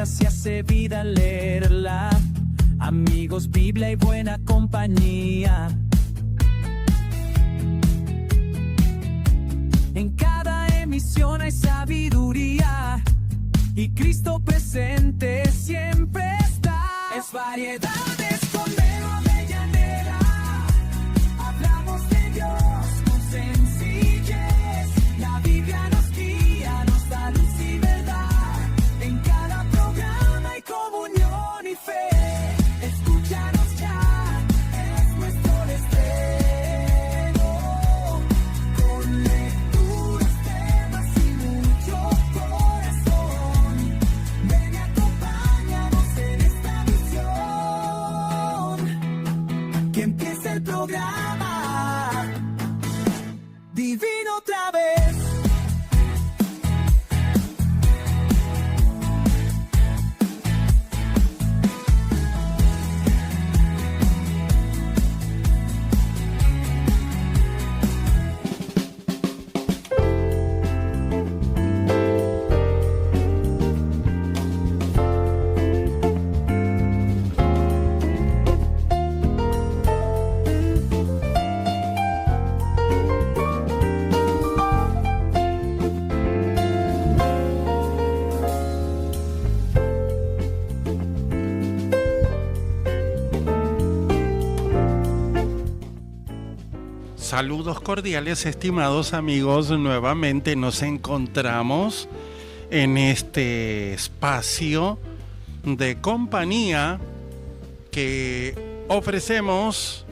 palabra se hace vida al leerla. Amigos, Biblia y buena compañía. En cada emisión hay sabiduría y Cristo presente siempre está. Es Variedades con Melo Avellaneda. Hablamos de Dios con sencillez. La Biblia nos guía, nos da luz y verdad. En cada programa hay comunión y fe. Escúchanos ya, es nuestro estreno. Con lecturas, temas y mucho corazón. Ven y acompáñanos en esta misión. Que empiece el programa Divino otra vez. Saludos cordiales, estimados amigos. Nuevamente nos encontramos en este espacio de compañía que ofrecemos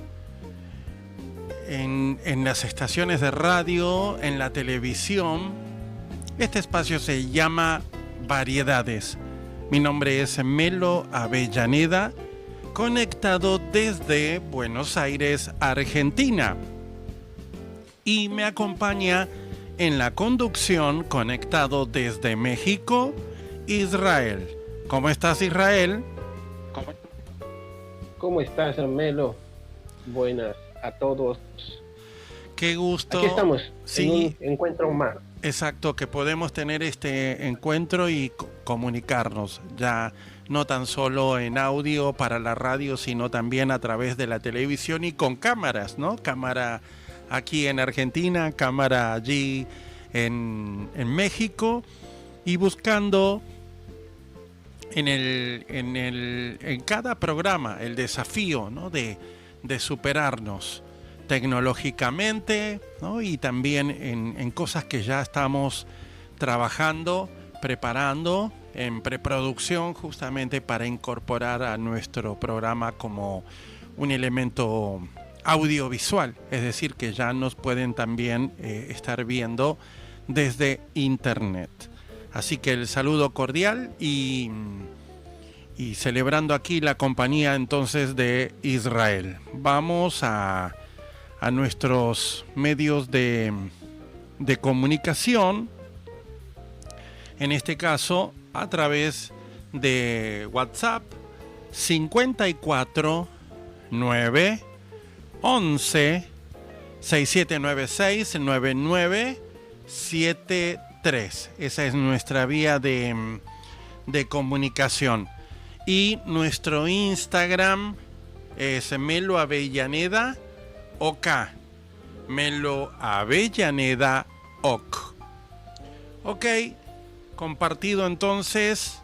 en las estaciones de radio, en la televisión. Este espacio se llama Variedades. Mi nombre es Melo Avellaneda, conectado desde Buenos Aires, Argentina. Y me acompaña en la conducción, conectado desde México, Israel. ¿Cómo estás, Israel? ¿Cómo estás, Melo? Buenas a todos. Qué gusto. Aquí estamos, sí, en un encuentro más. Exacto, que podemos tener este encuentro y comunicarnos, ya no tan solo en audio para la radio, sino también a través de la televisión y con cámaras, ¿no? Cámara aquí en Argentina, cámara allí en México, y buscando en cada programa el desafío, ¿no? de superarnos tecnológicamente, ¿no? Y también en cosas que ya estamos trabajando, preparando en preproducción, justamente para incorporar a nuestro programa como un elemento audiovisual, es decir, que ya nos pueden también estar viendo desde internet. Así que el saludo cordial y celebrando aquí la compañía entonces de Israel. Vamos a nuestros medios de comunicación, en este caso a través de WhatsApp 54 9 11 6796 9973. Esa es nuestra vía de comunicación. Y nuestro Instagram es Melo Avellaneda OK. Melo Avellaneda OK. Ok, compartido entonces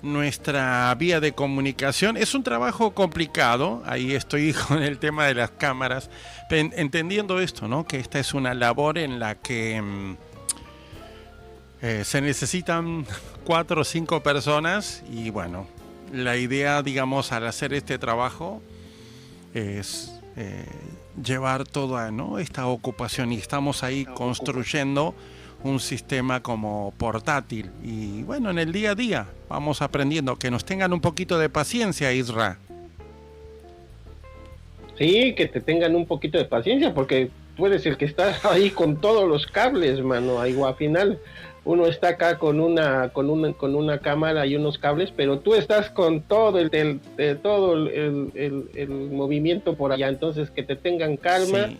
nuestra vía de comunicación. Es un trabajo complicado, ahí estoy con el tema de las cámaras, entendiendo esto, ¿no? Que esta es una labor en la que se necesitan 4 o 5 personas y bueno, la idea, digamos, al hacer este trabajo es llevar toda, ¿no? esta ocupación, y estamos ahí construyendo un sistema como portátil y bueno, en el día a día vamos aprendiendo. Que nos tengan un poquito de paciencia, Isra. Sí, que te tengan un poquito de paciencia, porque puede ser que estás ahí con todos los cables, mano. Ahí al final uno está acá con una cámara y unos cables, pero tú estás con todo el movimiento por allá. Entonces, que te tengan calma. Sí.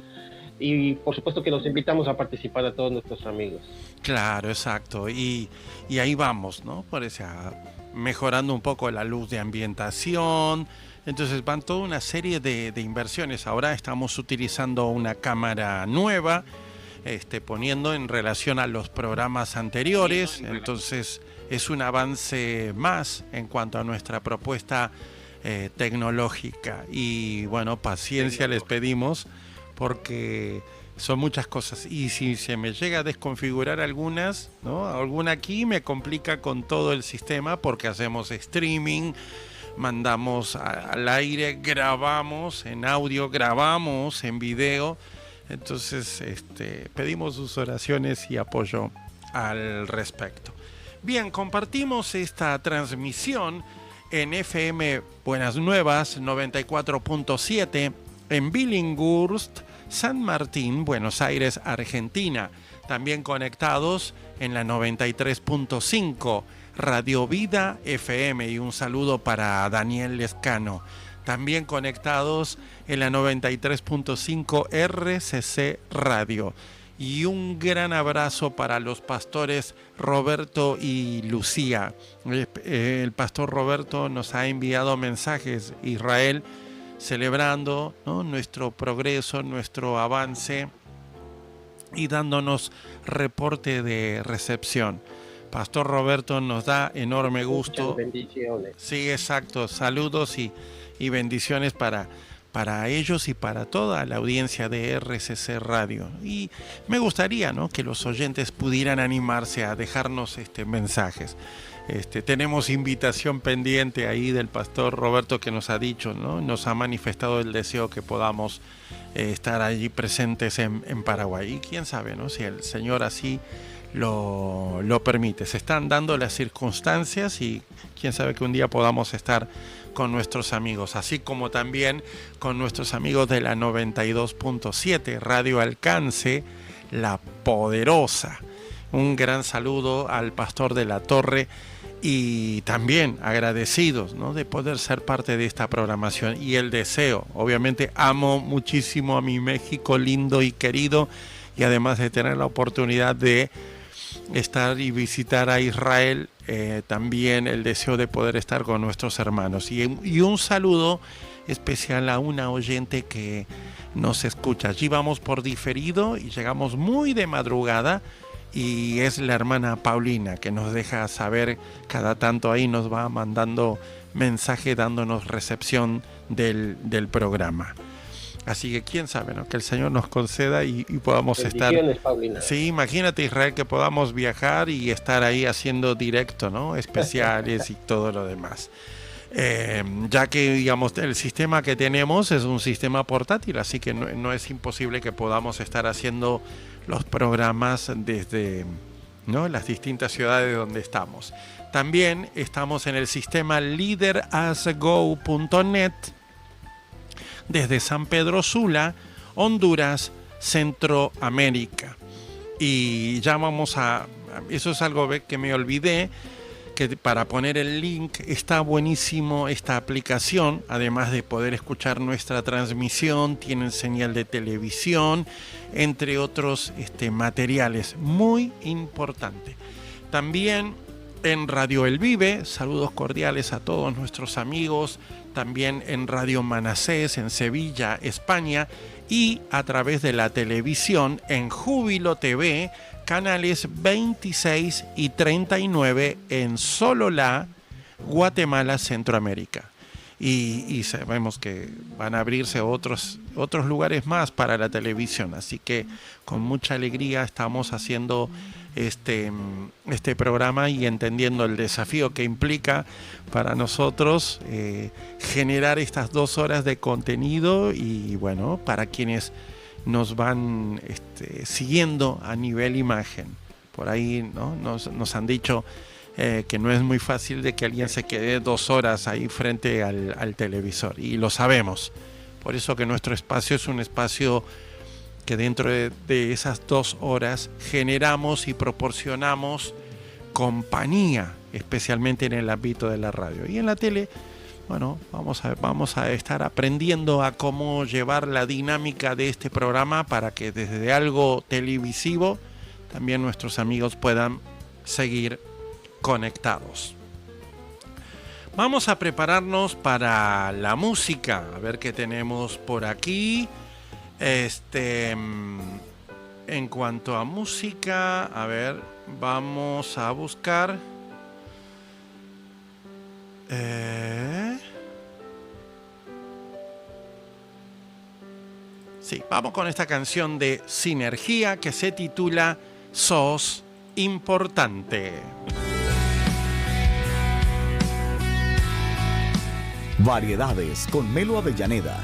y por supuesto que los invitamos a participar a todos nuestros amigos. Claro, exacto. Y ahí vamos, ¿no? Por esa, mejorando un poco la luz de ambientación. Entonces van toda una serie de inversiones. Ahora estamos utilizando una cámara nueva, poniendo en relación a los programas anteriores. Entonces es un avance más en cuanto a nuestra propuesta tecnológica. Y bueno, paciencia les pedimos porque son muchas cosas. Y si se me llega a desconfigurar algunas, ¿no? Alguna aquí me complica con todo el sistema porque hacemos streaming, mandamos al aire, grabamos en audio, grabamos en video. Entonces pedimos sus oraciones y apoyo al respecto. Bien, compartimos esta transmisión en FM Buenas Nuevas 94.7 en Billinghurst, San Martín, Buenos Aires, Argentina. También conectados en la 93.5 Radio Vida FM, y un saludo para Daniel Lescano. También conectados en la 93.5 RCC Radio. Y un gran abrazo para los pastores Roberto y Lucía. El pastor Roberto nos ha enviado mensajes, Israel, celebrando, ¿no?, nuestro progreso, nuestro avance y dándonos reporte de recepción. Pastor Roberto, nos da enorme gusto. Muchas bendiciones. Sí, exacto. Saludos y bendiciones para ellos y para toda la audiencia de RCC Radio. Y me gustaría, ¿no?, que los oyentes pudieran animarse a dejarnos mensajes. Tenemos invitación pendiente ahí del pastor Roberto, que nos ha dicho, ¿no?, nos ha manifestado el deseo que podamos estar allí presentes en Paraguay. Y quién sabe, ¿no?, si el Señor así lo permite. Se están dando las circunstancias y quién sabe que un día podamos estar con nuestros amigos, así como también con nuestros amigos de la 92.7 Radio Alcance, La Poderosa. Un gran saludo al pastor de la Torre y también agradecidos, ¿no?, de poder ser parte de esta programación, y el deseo, obviamente amo muchísimo a mi México lindo y querido, y además de tener la oportunidad de estar y visitar a Israel, también el deseo de poder estar con nuestros hermanos. Y un saludo especial a una oyente que nos escucha. Allí vamos por diferido y llegamos muy de madrugada, y es la hermana Paulina, que nos deja saber cada tanto, ahí nos va mandando mensaje dándonos recepción del programa. Así que quién sabe, ¿no?, que el Señor nos conceda y podamos estar. Paulina. Sí, imagínate, Israel, que podamos viajar y estar ahí haciendo directo, ¿no?, especiales y todo lo demás. Ya que, digamos, el sistema que tenemos es un sistema portátil, así que no es imposible que podamos estar haciendo los programas desde, ¿no?, las distintas ciudades donde estamos. También estamos en el sistema leaderasgo.net desde San Pedro Sula, Honduras, Centroamérica. Y ya vamos eso es algo que me olvidé, que para poner el link, está buenísimo esta aplicación, además de poder escuchar nuestra transmisión, tienen señal de televisión, entre otros materiales, muy importante. También en Radio El Vive, saludos cordiales a todos nuestros amigos, también en Radio Manasés en Sevilla, España, y a través de la televisión en Júbilo TV, canales 26 y 39 en Sololá, Guatemala, Centroamérica. Y sabemos que van a abrirse otros lugares más para la televisión, así que con mucha alegría estamos haciendo este programa y entendiendo el desafío que implica para nosotros generar estas 2 horas de contenido, y bueno, para quienes nos van siguiendo a nivel imagen. Por ahí, ¿no?, nos han dicho que no es muy fácil de que alguien se quede 2 horas ahí frente al televisor, y lo sabemos. Por eso que nuestro espacio es un espacio que dentro de esas 2 horas generamos y proporcionamos compañía, especialmente en el ámbito de la radio. Y en la tele bueno, vamos a estar aprendiendo a cómo llevar la dinámica de este programa para que desde algo televisivo también nuestros amigos puedan seguir conectados. Vamos a prepararnos para la música, a ver qué tenemos por aquí. En cuanto a música, a ver, vamos a buscar. Sí, vamos con esta canción de Sinergia que se titula Sos Importante. Variedades con Melo Avellaneda.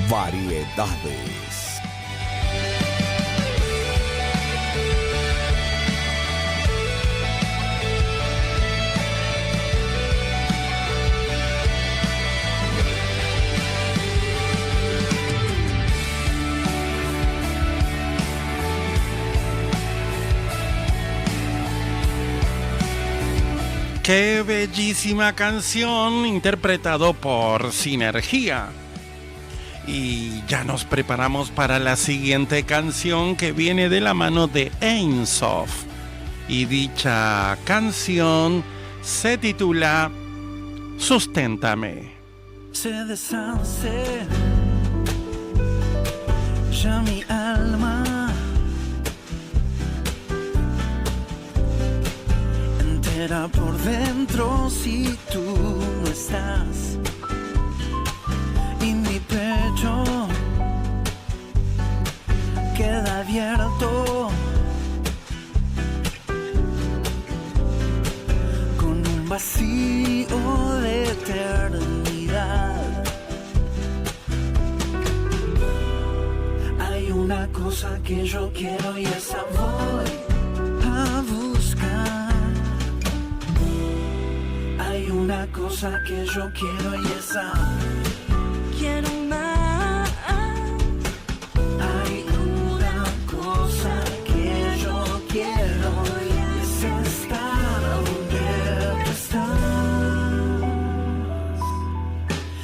Variedades. Qué bellísima canción interpretado por Sinergia. Y ya nos preparamos para la siguiente canción que viene de la mano de Ein Sof. Y dicha canción se titula Susténtame. Se deshace ya mi alma, entera por dentro si tú no estás, y mi pecho queda abierto con un vacío de eternidad. Hay una cosa que yo quiero y esa voy a buscar. Hay una cosa que yo quiero y esa quiero más. Hay una cosa que yo quiero y es estar donde tú estás.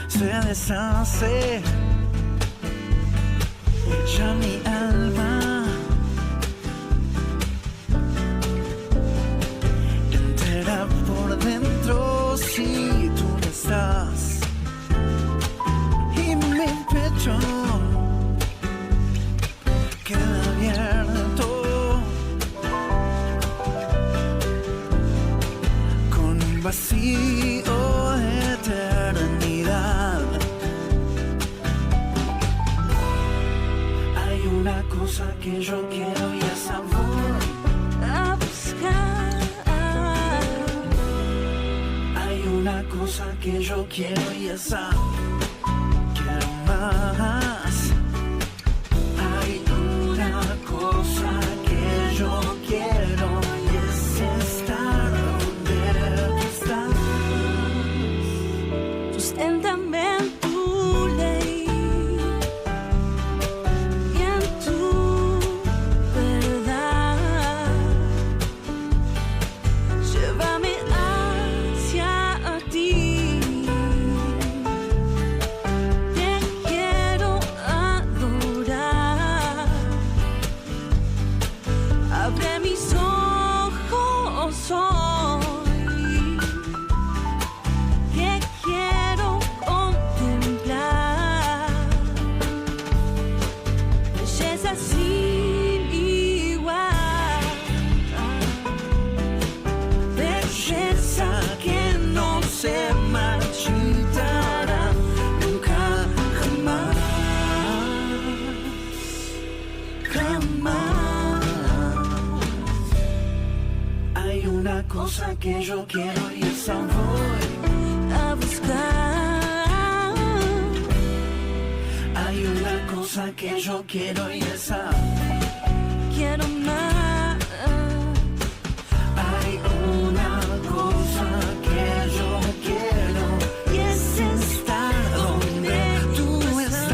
Se deshace ya mi alma, entera por dentro si tú no estás, y mi pecho queda abierto con un vacío de eternidad. Hay una cosa que yo quiero y esa voy a buscar. Hay una cosa que yo quiero y esa quiero más. Hay una cosa que yo quiero y es estar donde tú estás. Susténtame en tu ley y en tu verdad. Llévame hacia ti. Te quiero adorar. Abre mis ojos hoy. Te quiero contemplar. Belleza sin igual. Belleza que no se marchitará nunca, jamás. Jamás. Hay una cosa que yo quiero y esa voy a buscar. Hay una cosa que yo quiero y esa quiero más. Hay una cosa que yo quiero y es estar donde tú estás.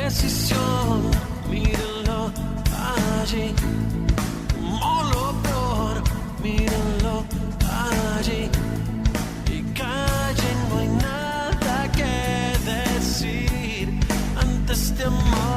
decisión, mírenlo allí. Molotov, mírenlo allí. Y callen, no hay nada que decir ante este amor.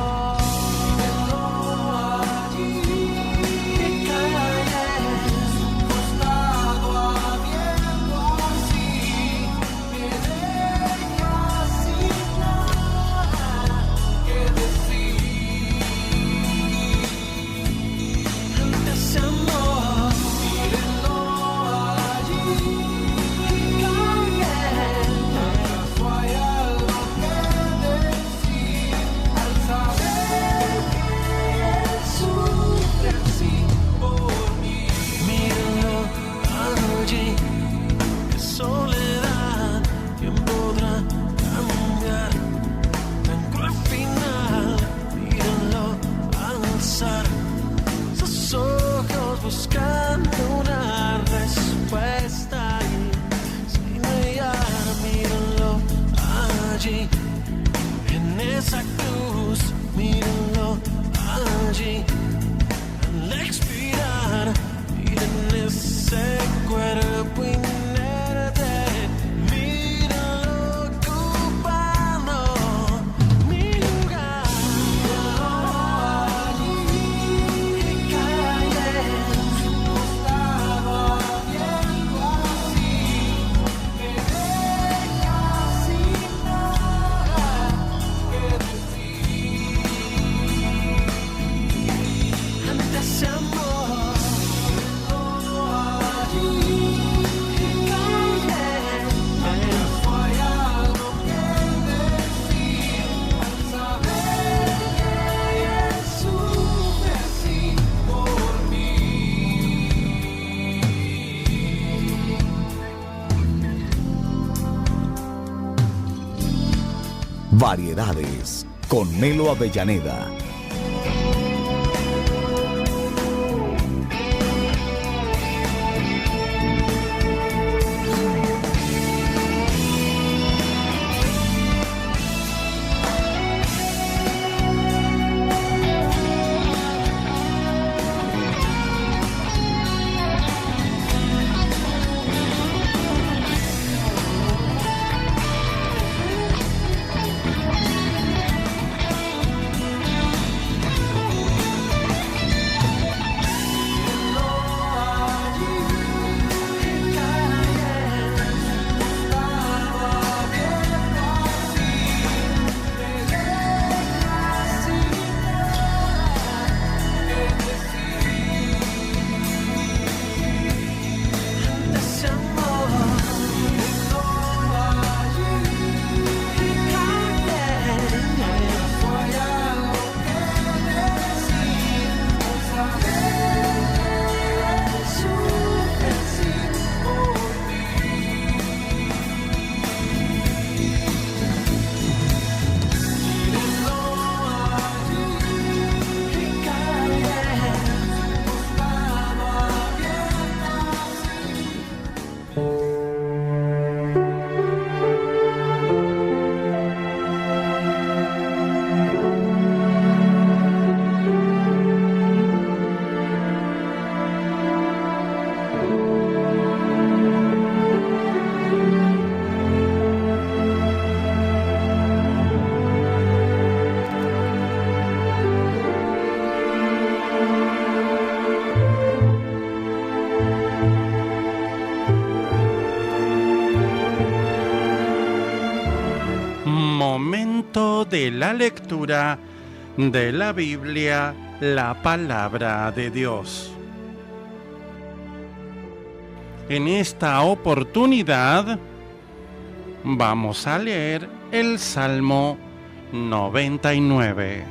Buscando una respuesta y sin hallar, mírenlo allí, en esa cruz, mírenlo allí, al expirar, miren ese cuerpo inerte, mírenlo ocupando mi lugar. Variedades con Melo Avellaneda. Momento de la lectura de la Biblia, la palabra de Dios. En esta oportunidad vamos a leer el Salmo 99.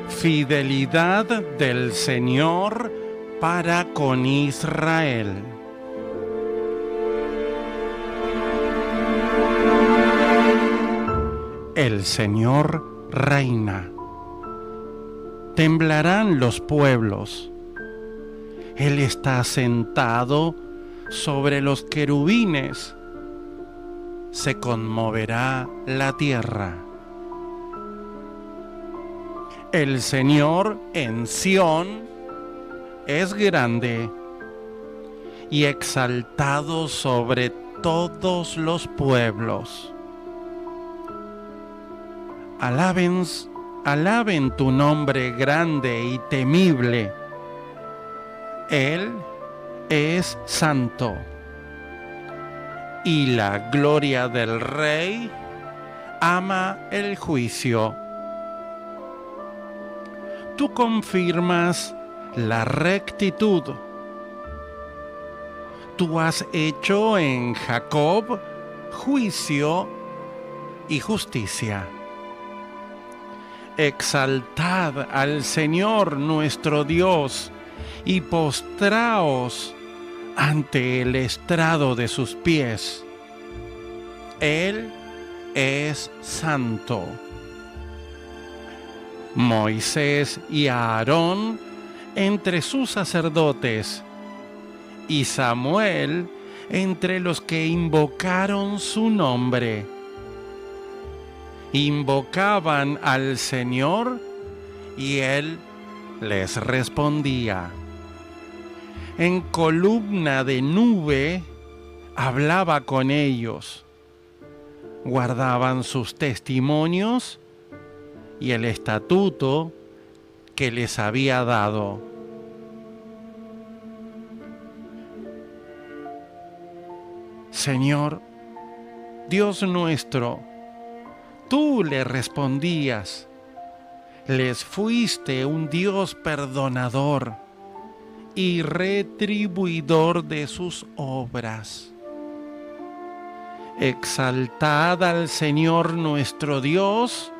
Fidelidad del Señor para con Israel. El Señor reina. Temblarán los pueblos. Él está sentado sobre los querubines. se conmoverá la tierra. El Señor en Sión es grande y exaltado sobre todos los pueblos. Alaben tu nombre grande y temible. Él es santo. Y la gloria del Rey ama el juicio. Tú confirmas la rectitud. Tú has hecho en Jacob juicio y justicia. Exaltad al Señor nuestro Dios y postraos ante el estrado de sus pies. Él es santo. Moisés y Aarón entre sus sacerdotes, y Samuel entre los que invocaron su nombre. Invocaban al Señor y Él les respondía. En columna de nube hablaba con ellos. Guardaban sus testimonios y el estatuto que les había dado. Señor, Dios nuestro, tú le respondías, les fuiste un Dios perdonador y retribuidor de sus obras. Exaltad al Señor nuestro Dios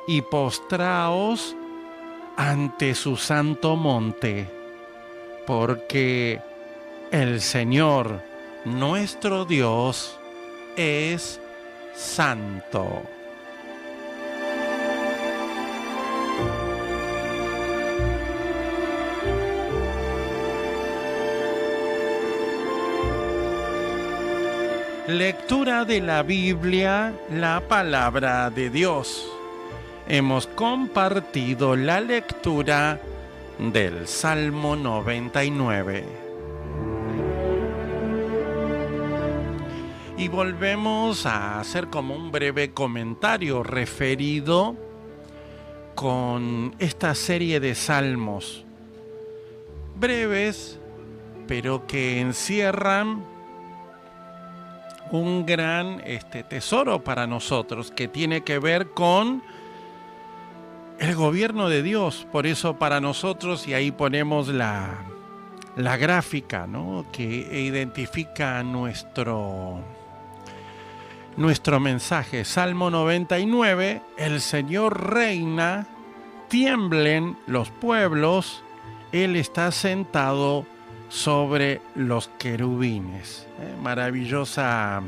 y postraos ante su santo monte, porque el Señor nuestro Dios es santo. Lectura de la Biblia, la palabra de Dios. Hemos compartido la lectura del Salmo 99. Y volvemos a hacer como un breve comentario referido con esta serie de salmos breves, pero que encierran un gran tesoro para nosotros, que tiene que ver con el gobierno de Dios. Por eso para nosotros, y ahí ponemos la gráfica, ¿no?, que identifica nuestro mensaje. Salmo 99, el Señor reina, tiemblen los pueblos, Él está sentado sobre los querubines. Maravillosa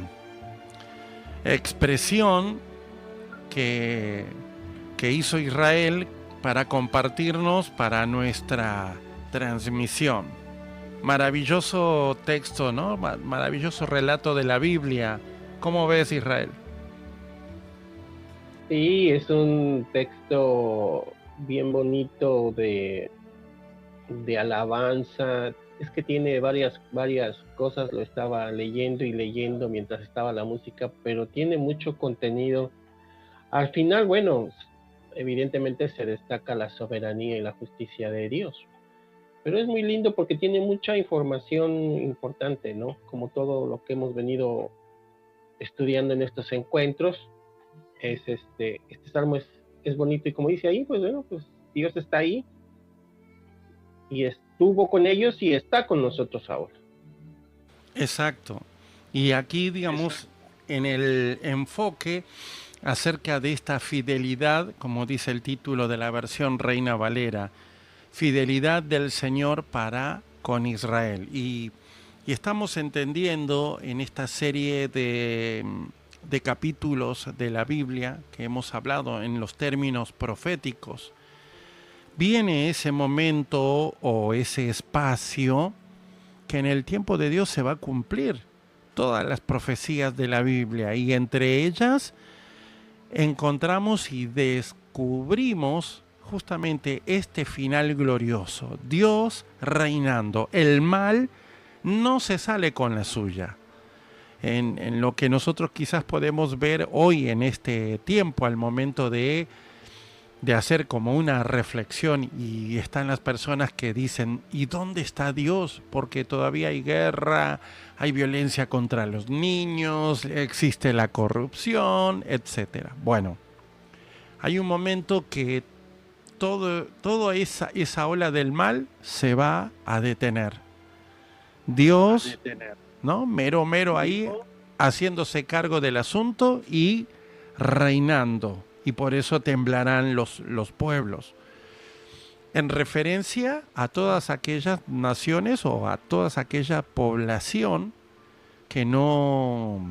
expresión que hizo Israel para compartirnos para nuestra transmisión. Maravilloso texto, ¿no? Maravilloso relato de la Biblia. ¿Cómo ves, Israel? Sí, es un texto bien bonito de alabanza. Es que tiene varias cosas, lo estaba leyendo mientras estaba la música, pero tiene mucho contenido. Al final, bueno, evidentemente se destaca la soberanía y la justicia de Dios, pero es muy lindo porque tiene mucha información importante, ¿no? Como todo lo que hemos venido estudiando en estos encuentros. Este salmo es bonito, y como dice ahí, pues bueno, pues Dios está ahí y estuvo con ellos y está con nosotros ahora. Exacto. Y aquí, digamos, en el enfoque acerca de esta fidelidad, como dice el título de la versión Reina Valera, fidelidad del Señor para con Israel. Y estamos entendiendo en esta serie de capítulos de la Biblia que hemos hablado en los términos proféticos, viene ese momento o ese espacio que en el tiempo de Dios se va a cumplir. todas las profecías de la Biblia, y entre ellas encontramos y descubrimos justamente este final glorioso. Dios reinando. El mal no se sale con la suya. En lo que nosotros quizás podemos ver hoy en este tiempo, al momento de hacer como una reflexión, y están las personas que dicen, ¿y dónde está Dios? Porque todavía hay guerra, hay violencia contra los niños, existe la corrupción, etcétera. Bueno, hay un momento que toda esa ola del mal se va a detener. Dios, ¿no? Mero ahí, haciéndose cargo del asunto y reinando. Y por eso temblarán los pueblos. En referencia a todas aquellas naciones o a toda aquella población que no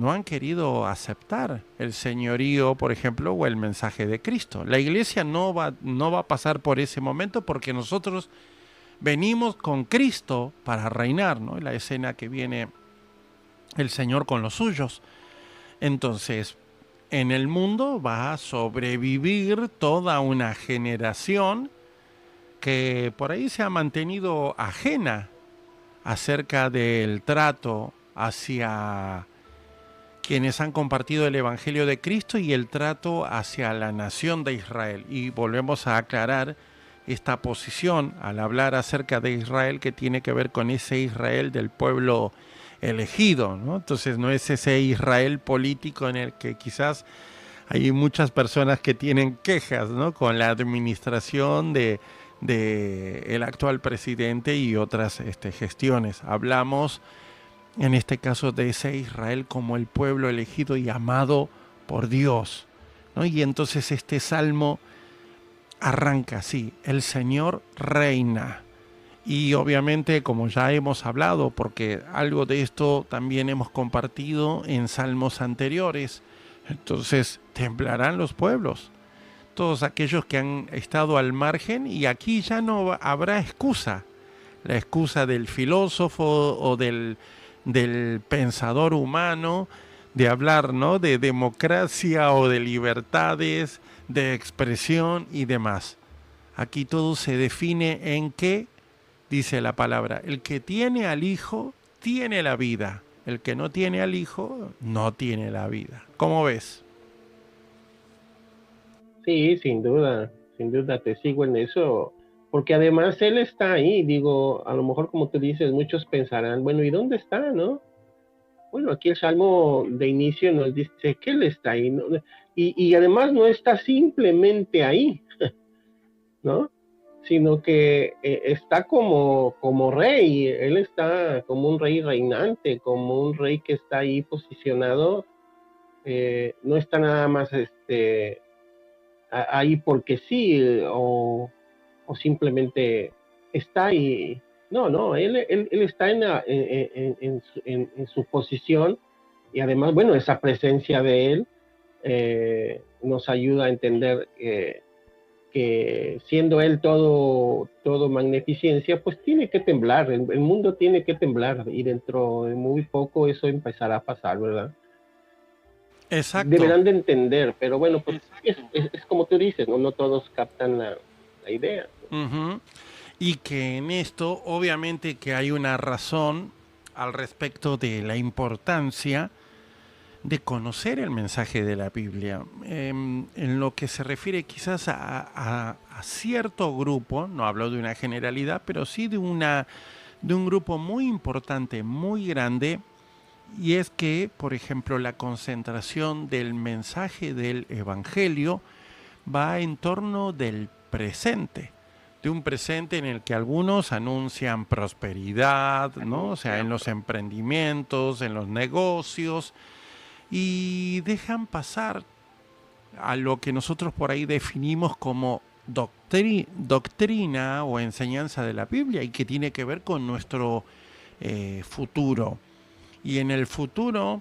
han querido aceptar el señorío, por ejemplo, o el mensaje de Cristo. La iglesia no va a pasar por ese momento, porque nosotros venimos con Cristo para reinar, ¿no? La escena que viene el Señor con los suyos. Entonces, en el mundo va a sobrevivir toda una generación que por ahí se ha mantenido ajena acerca del trato hacia quienes han compartido el Evangelio de Cristo y el trato hacia la nación de Israel. Y volvemos a aclarar esta posición al hablar acerca de Israel, que tiene que ver con ese Israel del pueblo elegido, ¿no? Entonces no es ese Israel político en el que quizás hay muchas personas que tienen quejas, ¿no?, con la administración de el actual presidente y otras gestiones. Hablamos en este caso de ese Israel como el pueblo elegido y amado por Dios, ¿no? Y entonces este salmo arranca así: el Señor reina. Y obviamente, como ya hemos hablado, porque algo de esto también hemos compartido en salmos anteriores, entonces temblarán los pueblos, todos aquellos que han estado al margen, y aquí ya no habrá excusa, la excusa del filósofo o del pensador humano de hablar, ¿no?, de democracia o de libertades, de expresión y demás. Aquí todo se define en que dice la palabra: el que tiene al Hijo tiene la vida, el que no tiene al Hijo no tiene la vida. ¿Cómo ves? Sí, sin duda te sigo en eso, porque además Él está ahí. Digo, a lo mejor, como tú dices, muchos pensarán, bueno, ¿y dónde está, no? Bueno, aquí el Salmo de inicio nos dice que Él está ahí, ¿no? Y además no está simplemente ahí, ¿no?, sino que está como rey. Él está como un rey reinante, como un rey que está ahí posicionado. No está nada más ahí porque sí, o simplemente está ahí. No, él está en su posición, y además, bueno, esa presencia de él nos ayuda a entender que siendo él todo magnificencia, pues tiene que temblar, el mundo tiene que temblar, y dentro de muy poco eso empezará a pasar, ¿verdad? Exacto. Deberán de entender, pero bueno, pues es como tú dices, no todos captan la idea. Uh-huh. Y que en esto obviamente que hay una razón al respecto de la importancia de conocer el mensaje de la Biblia, en lo que se refiere quizás a cierto grupo. No hablo de una generalidad, pero sí de un grupo muy importante, muy grande, y es que, por ejemplo, la concentración del mensaje del Evangelio va en torno del presente, de un presente en el que algunos anuncian prosperidad, ¿no? O sea, en los emprendimientos, en los negocios, y dejan pasar a lo que nosotros por ahí definimos como doctrina o enseñanza de la Biblia, y que tiene que ver con nuestro futuro. Y en el futuro,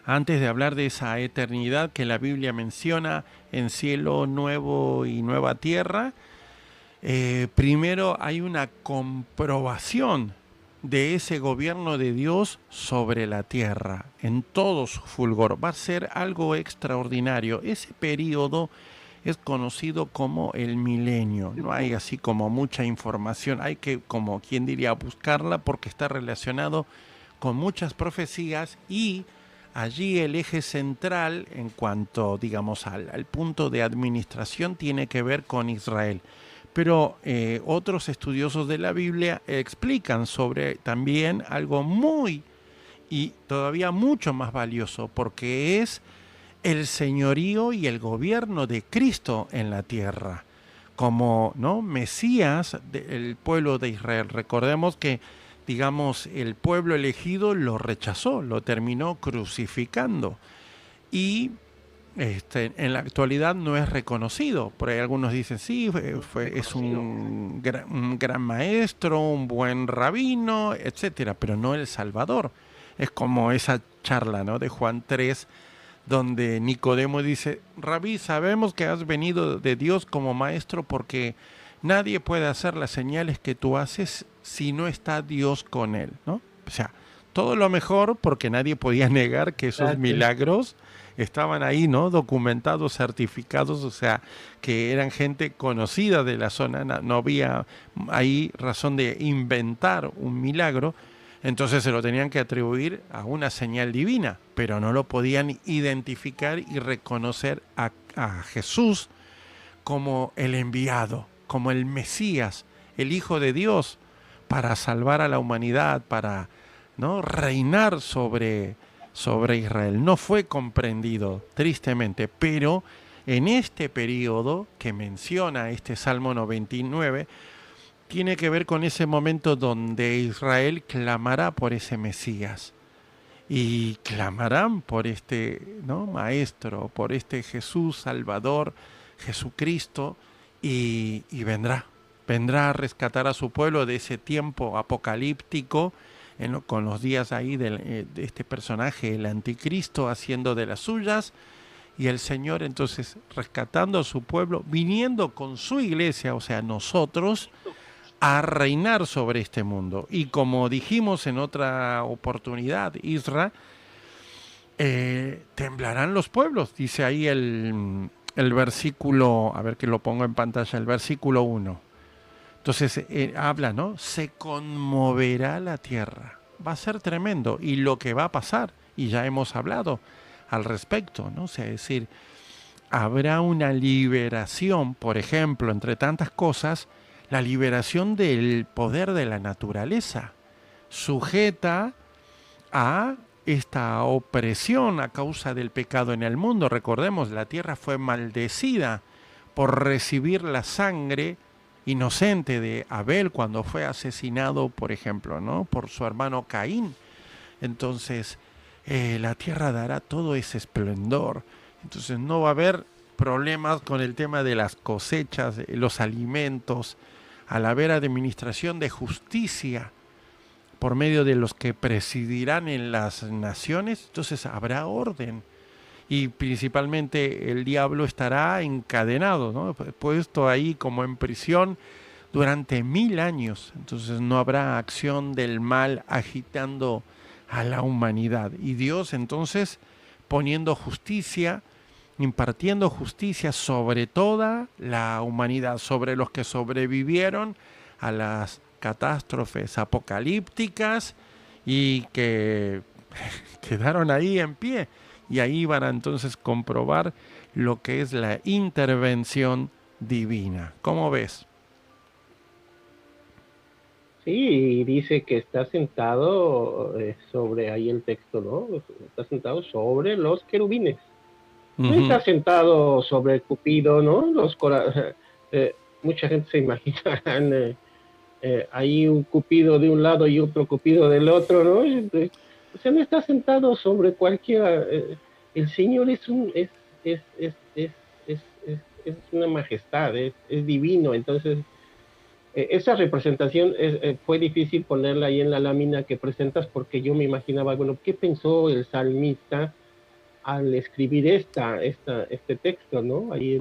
antes de hablar de esa eternidad que la Biblia menciona en cielo nuevo y nueva tierra, primero hay una comprobación de ese gobierno de Dios sobre la tierra, en todo su fulgor. Va a ser algo extraordinario. Ese periodo es conocido como el milenio. No hay así como mucha información, hay que, como quien diría, buscarla porque está relacionado con muchas profecías y allí el eje central en cuanto, digamos, al punto de administración tiene que ver con Israel. Pero otros estudiosos de la Biblia explican sobre también algo muy y todavía mucho más valioso, porque es el señorío y el gobierno de Cristo en la tierra, como ¿no? Mesías del pueblo de Israel. Recordemos que, digamos, el pueblo elegido lo rechazó, lo terminó crucificando y en la actualidad no es reconocido. Por ahí algunos dicen, sí, es un gran maestro, un buen rabino, etcétera, pero no el Salvador. Es como esa charla, ¿no?, de Juan 3, donde Nicodemo dice, Rabí, sabemos que has venido de Dios como maestro porque nadie puede hacer las señales que tú haces si no está Dios con él, ¿no? O sea, todo lo mejor porque nadie podía negar que esos milagros estaban ahí, ¿no?, documentados, certificados, o sea, que eran gente conocida de la zona, no había ahí razón de inventar un milagro. Entonces se lo tenían que atribuir a una señal divina, pero no lo podían identificar y reconocer a Jesús como el enviado, como el Mesías, el Hijo de Dios, para salvar a la humanidad, para ¿no?, reinar sobre Israel. No fue comprendido, tristemente, pero en este periodo que menciona este Salmo 99, tiene que ver con ese momento donde Israel clamará por ese Mesías y clamarán por este, ¿no?, maestro, por este Jesús Salvador, Jesucristo, y vendrá a rescatar a su pueblo de ese tiempo apocalíptico, con los días ahí de este personaje, el anticristo, haciendo de las suyas, y el Señor entonces rescatando a su pueblo, viniendo con su iglesia, o sea, nosotros, a reinar sobre este mundo. Y como dijimos en otra oportunidad, Isra, temblarán los pueblos, dice ahí el versículo, a ver que lo pongo en pantalla, el versículo 1. Entonces habla, ¿no? Se conmoverá la tierra. Va a ser tremendo. Y lo que va a pasar, y ya hemos hablado al respecto, ¿no? O sea, es decir, habrá una liberación, por ejemplo, entre tantas cosas, la liberación del poder de la naturaleza, sujeta a esta opresión a causa del pecado en el mundo. Recordemos, la tierra fue maldecida por recibir la sangre inocente de Abel cuando fue asesinado, por ejemplo, ¿no?, por su hermano Caín. Entonces, la tierra dará todo ese esplendor. Entonces no va a haber problemas con el tema de las cosechas, los alimentos, al haber administración de justicia por medio de los que presidirán en las naciones, entonces habrá orden. Y principalmente el diablo estará encadenado, ¿no?, puesto ahí como en prisión durante 1000 años. Entonces no habrá acción del mal agitando a la humanidad. Y Dios entonces poniendo justicia, impartiendo justicia sobre toda la humanidad, sobre los que sobrevivieron a las catástrofes apocalípticas y que quedaron ahí en pie. Y ahí van a entonces comprobar lo que es la intervención divina. ¿Cómo ves? Sí, dice que está sentado sobre, ahí el texto, ¿no? Está sentado sobre los querubines. No está sentado sobre Cupido, ¿no? Mucha gente se imagina ahí un Cupido de un lado y otro Cupido del otro, ¿no? O sea, no está sentado sobre cualquiera. El Señor es una majestad, es divino. Entonces, esa representación fue difícil ponerla ahí en la lámina que presentas, porque yo me imaginaba, bueno, ¿qué pensó el salmista al escribir este texto, ¿no? Ahí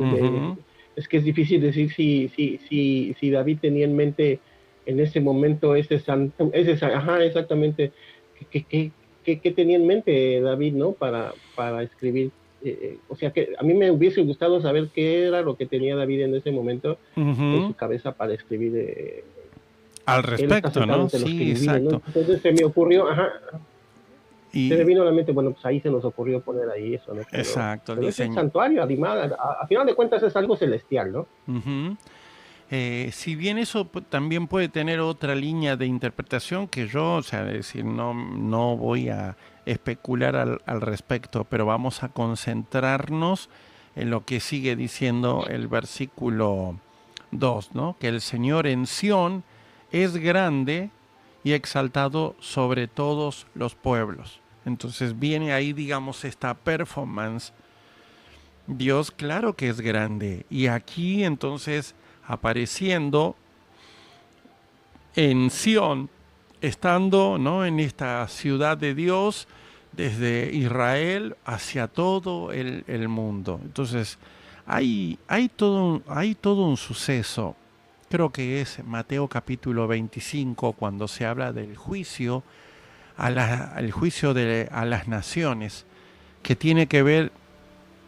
es que es difícil decir si David tenía en mente en ese momento ajá, exactamente, ¿qué tenía en mente David, ¿no? Para escribir. O sea, que a mí me hubiese gustado saber qué era lo que tenía David en ese momento en su cabeza para escribir. Al Él está respecto, sentado ¿no? ante los Sí, querubines, ¿no? exacto. Entonces se me ocurrió, ajá, Y, se me vino a la mente, bueno, pues ahí se nos ocurrió poner ahí eso, ¿no? exacto, el Pero es el diseño. santuario, además, a final de cuentas es algo celestial, ¿no? Ujú. Si bien eso también puede tener otra línea de interpretación que yo, o sea, es decir, no voy a especular al respecto, pero vamos a concentrarnos en lo que sigue diciendo el versículo 2, ¿no? Que el Señor en Sión es grande y exaltado sobre todos los pueblos. Entonces viene ahí, digamos, esta performance. Dios, claro que es grande. Y aquí entonces apareciendo en Sión, estando, ¿no?, en esta ciudad de Dios, desde Israel hacia todo el mundo. Entonces, hay todo un suceso. Creo que es Mateo capítulo 25, cuando se habla del juicio, al juicio a las naciones, que tiene que ver,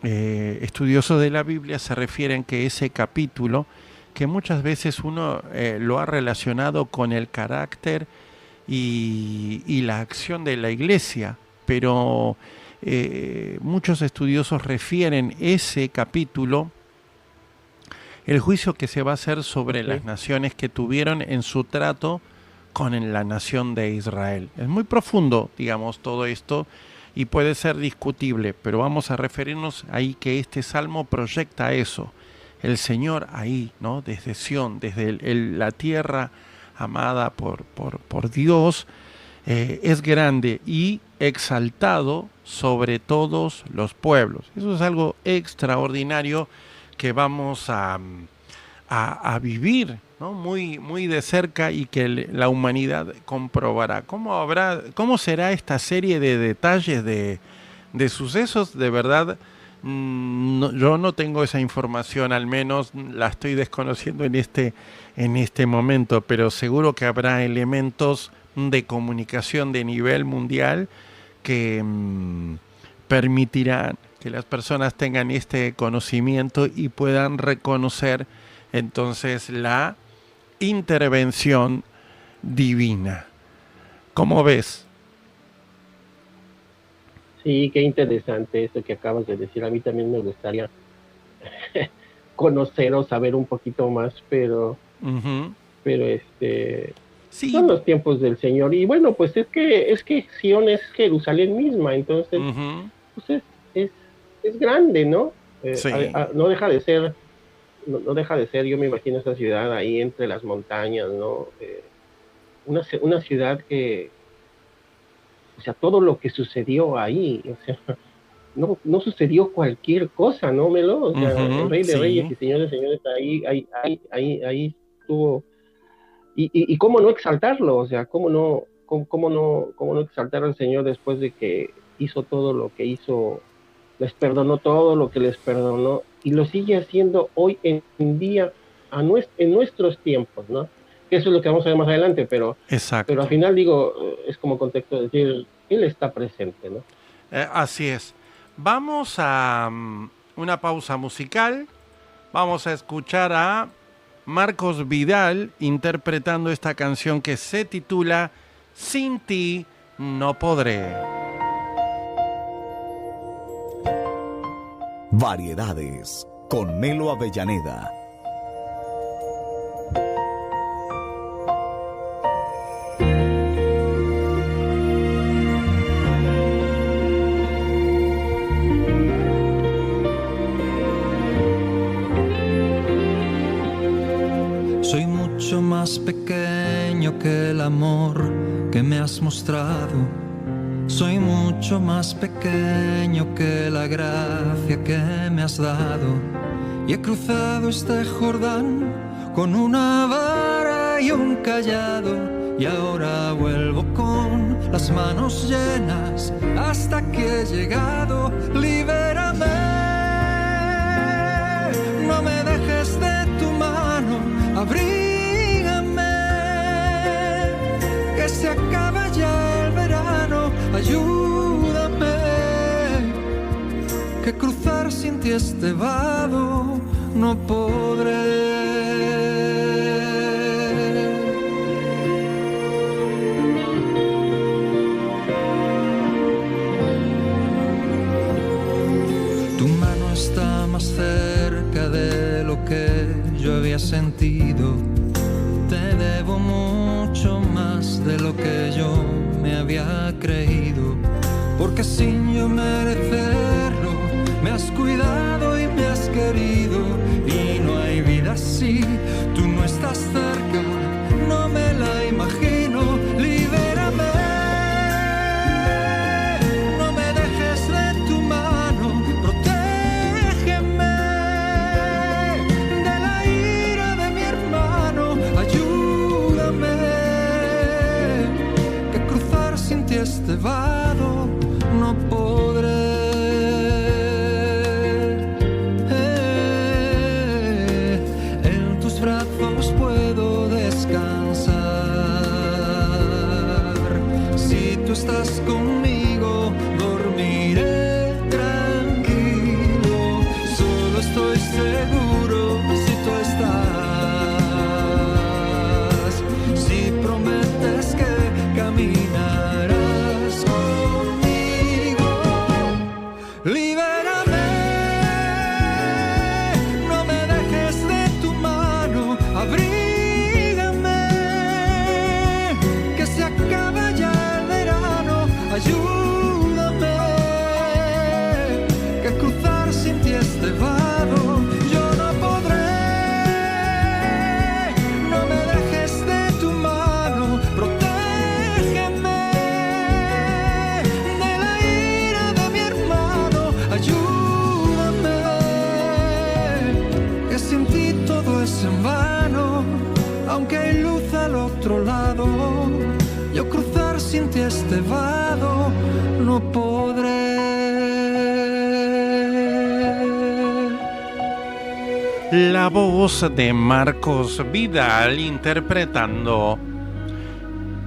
estudiosos de la Biblia se refieren que ese capítulo, que muchas veces uno lo ha relacionado con el carácter y la acción de la iglesia, pero muchos estudiosos refieren ese capítulo, el juicio que se va a hacer sobre las naciones que tuvieron en su trato con la nación de Israel. Es muy profundo, digamos, todo esto, y puede ser discutible, pero vamos a referirnos ahí que este salmo proyecta eso. El Señor ahí, ¿no? Desde Sión, desde la tierra amada por Dios, es grande y exaltado sobre todos los pueblos. Eso es algo extraordinario que vamos a vivir, ¿no? Muy de cerca, y que la humanidad comprobará. ¿Cómo será esta serie de detalles de sucesos? De verdad, yo no tengo esa información, al menos la estoy desconociendo en este momento, pero seguro que habrá elementos de comunicación de nivel mundial que permitirán que las personas tengan este conocimiento y puedan reconocer entonces la intervención divina. ¿Cómo ves? Sí, qué interesante eso que acabas de decir. A mí también me gustaría conocer o saber un poquito más, pero sí, son los tiempos del Señor. Y bueno, pues es que Sion es Jerusalén misma, entonces pues es grande, ¿no? Sí. No deja de ser, no deja de ser, yo me imagino esa ciudad ahí entre las montañas, ¿no? Una ciudad que, o sea, todo lo que sucedió ahí, o sea, no sucedió cualquier cosa, ¿no, Melo? O sea, el Rey de Reyes y Señor de Señores ahí estuvo. Y cómo no exaltarlo, o sea, cómo no exaltar al Señor después de que hizo todo lo que hizo, les perdonó todo lo que les perdonó, y lo sigue haciendo hoy en día, en nuestros tiempos, ¿no? Eso es lo que vamos a ver más adelante, pero al final digo, es como contexto de decir, Él está presente, ¿no? Así es. Vamos a una pausa musical. Vamos a escuchar a Marcos Vidal interpretando esta canción que se titula Sin ti no podré. Variedades con Melo Avellaneda. Soy mucho más pequeño que el amor que me has mostrado. Soy mucho más pequeño que la gracia que me has dado. Y he cruzado este Jordán con una vara y un cayado. Y ahora vuelvo con las manos llenas hasta que he llegado. Libérame, no me dejes de tu mano, abrígame que se acaba ya el verano. Ayúdame, que cruzar sin ti este vado no podré. Está más cerca de lo que yo había sentido. Te debo mucho más de lo que yo me había creído, porque sin yo merecerlo me has cuidado y me has querido. Y no hay vida si tú no estás cerca, no me la imagino. Libérame, no me dejes de tu mano, este vado no podré. En tus brazos puedo descansar. Si tú estás conmigo, dormiré tranquilo. Solo estoy seguro si tú estás. Si prometes que caminarás yo cruzar sin ti este vado no podré. La voz de Marcos Vidal interpretando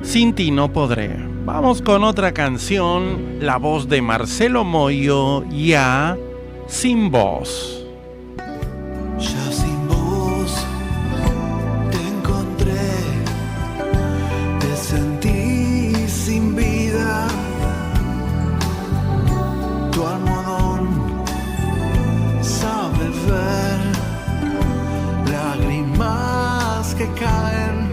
Sin ti no podré. Vamos con otra canción, la voz de Marcelo Moyo, Ya sin voz. Ya sin voz te encontré, te sentí sin vida. Tu almohadón sabe ver lágrimas que caen.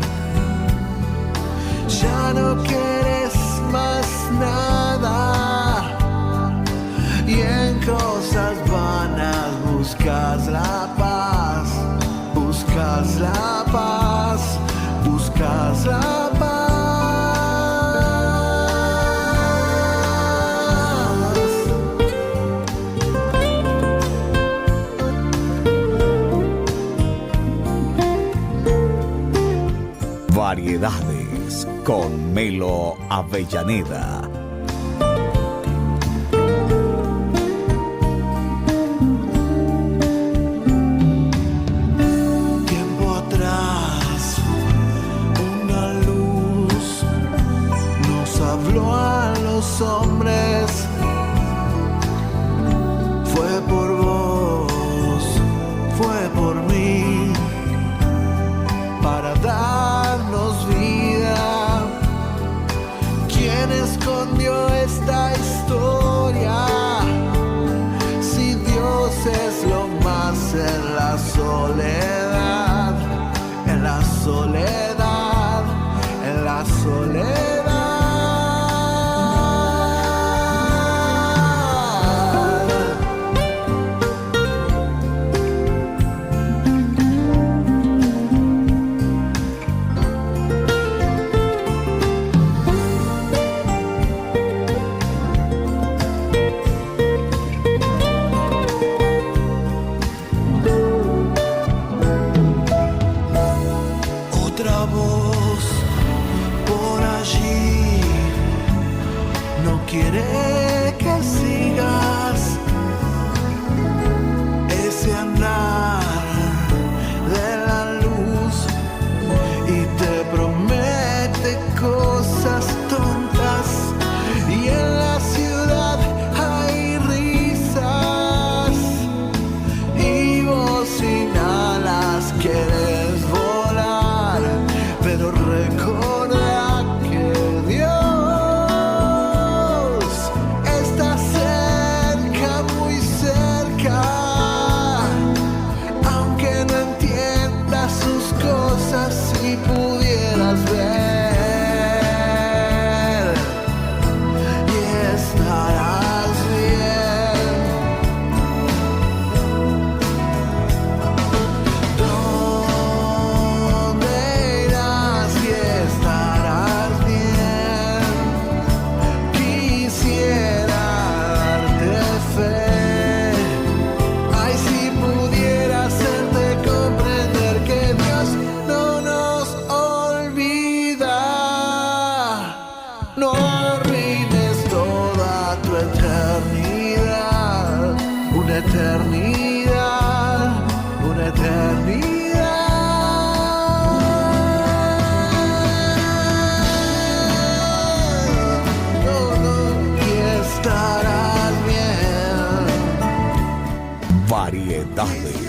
Ya no quieres más nada y en cosas vanas buscas la paz, buscas la paz, buscas la paz. Variedades con Melo Avellaneda. Tiempo atrás, una luz nos habló a los hombres. Fue por vos, fue por mí, para darnos vida. ¿Quién escondió esta historia? Si Dios es lo más en la soledad, en la soledad, en la soledad. Otra eternidad, una eternidad. Y estarás bien. Variedades.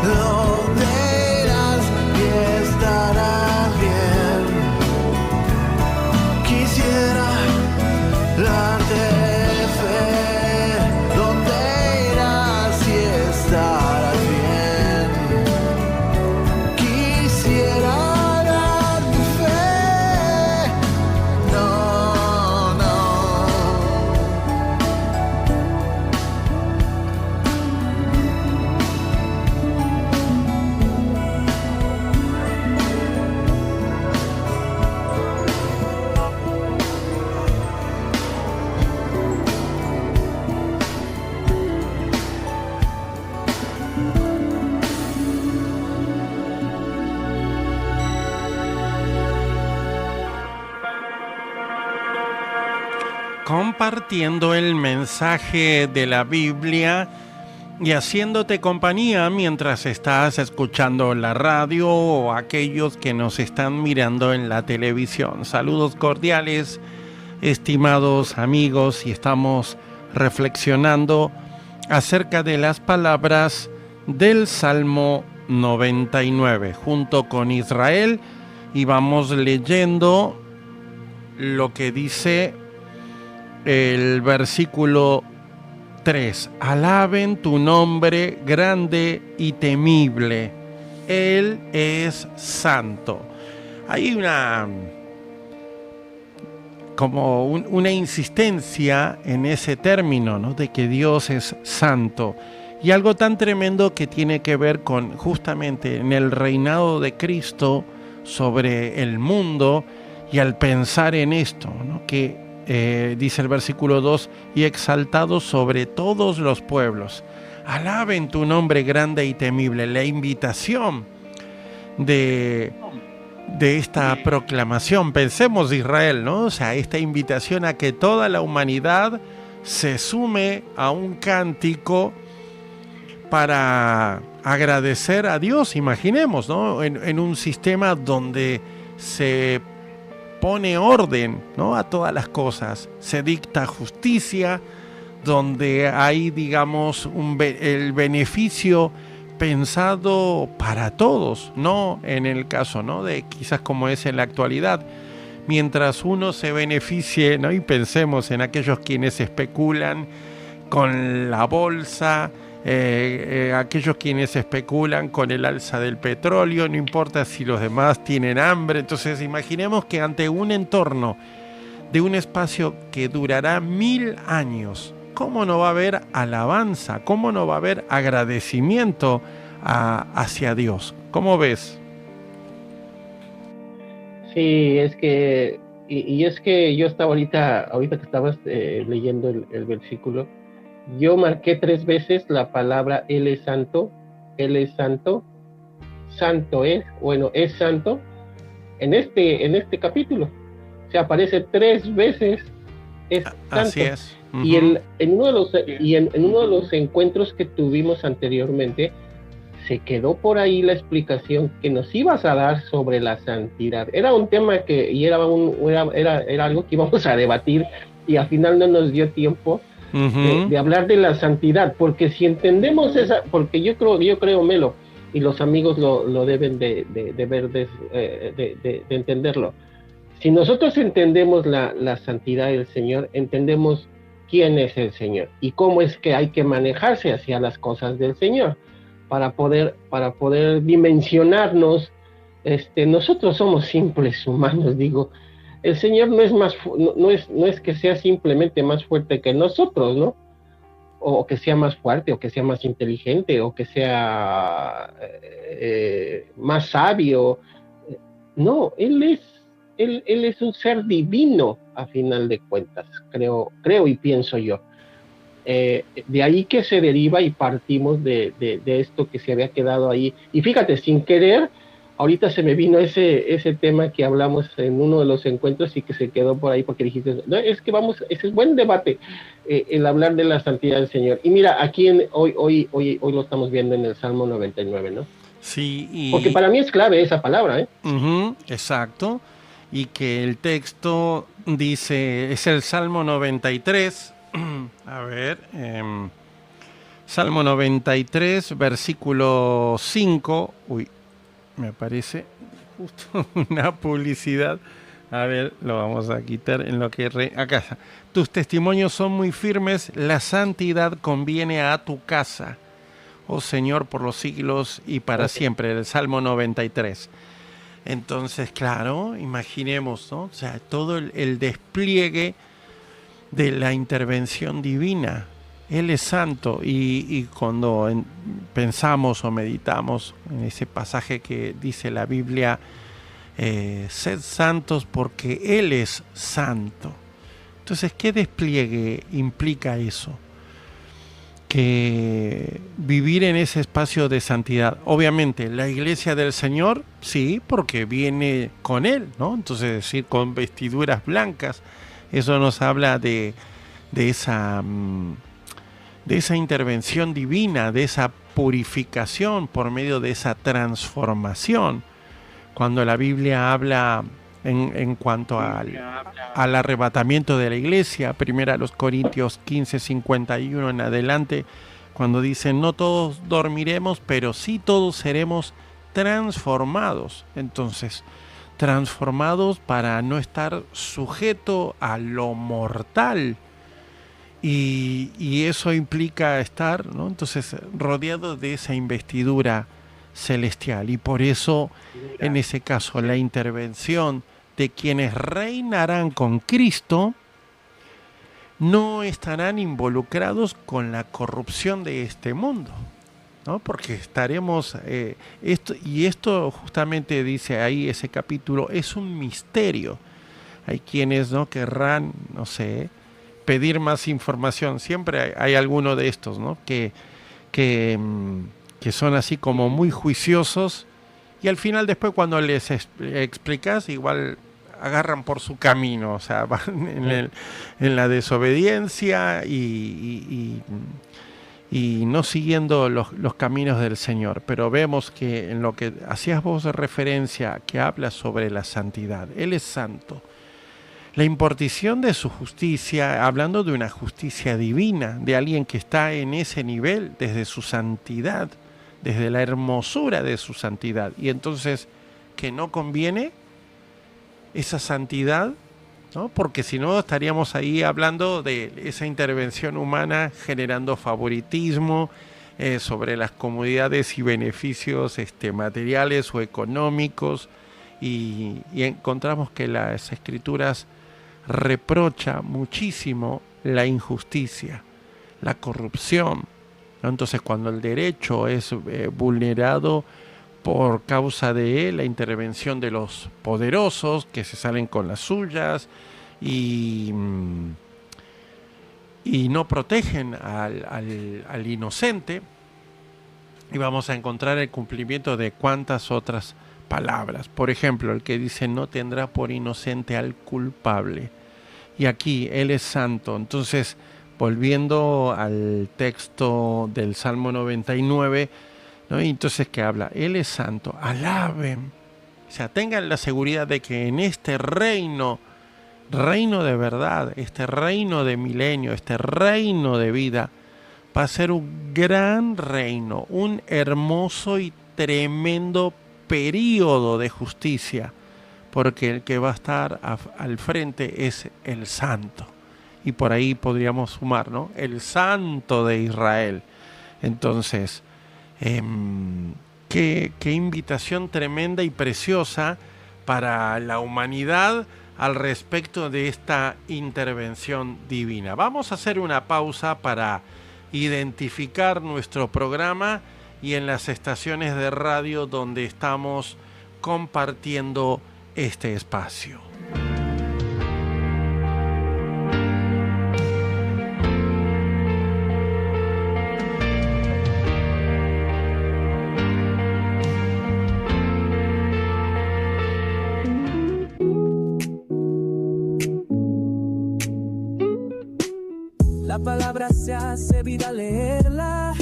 Donde irás y estarás bien. Quisiera darte fe. Donde irás y estarás bien. Quisiera darte fe. No, no. Compartiendo el mensaje de la Biblia y haciéndote compañía mientras estás escuchando la radio o aquellos que nos están mirando en la televisión. Saludos cordiales, estimados amigos, y estamos reflexionando acerca de las palabras del Salmo 99 junto con Israel, y vamos leyendo lo que dice el versículo 3. Alaben tu nombre grande y temible. Él es santo. Hay una insistencia en ese término, ¿no? De que Dios es santo. Y algo tan tremendo que tiene que ver con justamente en el reinado de Cristo sobre el mundo, y al pensar en esto, ¿no? Que dice el versículo 2, y exaltado sobre todos los pueblos. Alaben tu nombre grande y temible. La invitación de esta proclamación, pensemos Israel, ¿no? O sea, esta invitación a que toda la humanidad se sume a un cántico para agradecer a Dios. Imaginemos, ¿no? En un sistema donde se pone orden, ¿no? A todas las cosas, se dicta justicia, donde hay, digamos, el beneficio pensado para todos, no en el caso, ¿no? De quizás como es en la actualidad, mientras uno se beneficie, ¿no? Y pensemos en aquellos quienes especulan con la bolsa, aquellos quienes especulan con el alza del petróleo, no importa si los demás tienen hambre. Entonces imaginemos que ante un entorno de un espacio que durará 1000 años, ¿cómo no va a haber alabanza? ¿Cómo no va a haber agradecimiento hacia Dios? ¿Cómo ves? Sí, es que, y es que yo estaba ahorita que estabas leyendo el versículo, yo marqué 3 veces la palabra Él es santo, santo es, bueno, es santo, en este capítulo. Se aparece 3 veces, es santo. Así es. Uh-huh. Y en uno de los encuentros que tuvimos anteriormente, se quedó por ahí la explicación que nos ibas a dar sobre la santidad. Era un tema era algo que íbamos a debatir, y al final no nos dio tiempo de hablar de la santidad, porque si entendemos porque yo creo, Melo, y los amigos lo deben de ver, de entenderlo. Si nosotros entendemos la santidad del Señor, entendemos quién es el Señor y cómo es que hay que manejarse hacia las cosas del Señor para poder dimensionarnos. Nosotros somos simples humanos, digo. El Señor no es que sea simplemente más fuerte que nosotros, ¿no? O que sea más fuerte, o que sea más inteligente, o que sea más sabio. No, Él es un ser divino, a final de cuentas, creo y pienso yo. de ahí que se deriva y partimos de esto que se había quedado ahí. Y fíjate, sin querer, ahorita se me vino ese tema que hablamos en uno de los encuentros y que se quedó por ahí porque dijiste, no, es que vamos, ese es buen debate, el hablar de la santidad del Señor. Y mira, aquí hoy lo estamos viendo en el Salmo 99, ¿no? Sí, porque para mí es clave esa palabra, ¿eh? Exacto. Y que el texto dice, es el Salmo 93, a ver, Salmo 93, versículo 5, me aparece justo una publicidad, a ver, lo vamos a quitar en lo que... acá está. Tus testimonios son muy firmes, la santidad conviene a tu casa, oh Señor, por los siglos y para siempre, el Salmo 93. Entonces, claro, imaginemos, ¿no? O sea, todo el despliegue de la intervención divina. Él es santo y cuando pensamos o meditamos en ese pasaje que dice la Biblia, sed santos porque Él es santo. Entonces, ¿qué despliegue implica eso? Que vivir en ese espacio de santidad. Obviamente, la iglesia del Señor, sí, porque viene con Él, ¿no? Entonces, decir, con vestiduras blancas, eso nos habla de esa intervención divina, de esa purificación por medio de esa transformación. Cuando la Biblia habla en cuanto al arrebatamiento de la iglesia, primera a los Corintios 15:51 en adelante, cuando dicen no todos dormiremos, pero sí todos seremos transformados. Entonces, transformados para no estar sujeto a lo mortal. Y eso implica estar, ¿no? Entonces, rodeado de esa investidura celestial. Y por eso, en ese caso, la intervención de quienes reinarán con Cristo no estarán involucrados con la corrupción de este mundo, ¿no? Porque estaremos... esto justamente dice ahí ese capítulo, es un misterio. Hay quienes no querrán, no sé, pedir más información. Siempre hay alguno de estos, ¿no? que son así como muy juiciosos y al final después cuando les explicas igual agarran por su camino, o sea, van en la desobediencia y no siguiendo los caminos del Señor. Pero vemos que en lo que hacías vos referencia, que habla sobre la santidad, Él es santo. La impartición de su justicia, hablando de una justicia divina, de alguien que está en ese nivel desde su santidad, desde la hermosura de su santidad. Y entonces, ¿que no conviene esa santidad? ¿No? Porque si no estaríamos ahí hablando de esa intervención humana generando favoritismo sobre las comodidades y beneficios materiales o económicos. Y encontramos que las Escrituras reprocha muchísimo la injusticia, la corrupción, ¿no? Entonces, cuando el derecho es vulnerado por causa de la intervención de los poderosos que se salen con las suyas y no protegen al inocente, y vamos a encontrar el cumplimiento de cuantas otras palabras. Por ejemplo, el que dice no tendrá por inocente al culpable. Y aquí Él es santo. Entonces, volviendo al texto del Salmo 99, ¿no? Y entonces, ¿qué habla? Él es santo. Alaben. O sea, tengan la seguridad de que en este reino de verdad, este reino de milenio, este reino de vida, va a ser un gran reino, un hermoso y tremendo período de justicia, porque el que va a estar al frente es el santo, y por ahí podríamos sumar, ¿no? El santo de Israel. Entonces, qué invitación tremenda y preciosa para la humanidad al respecto de esta intervención divina. Vamos a hacer una pausa para identificar nuestro programa y en las estaciones de radio donde estamos compartiendo este espacio. palabra se hace vida leerla.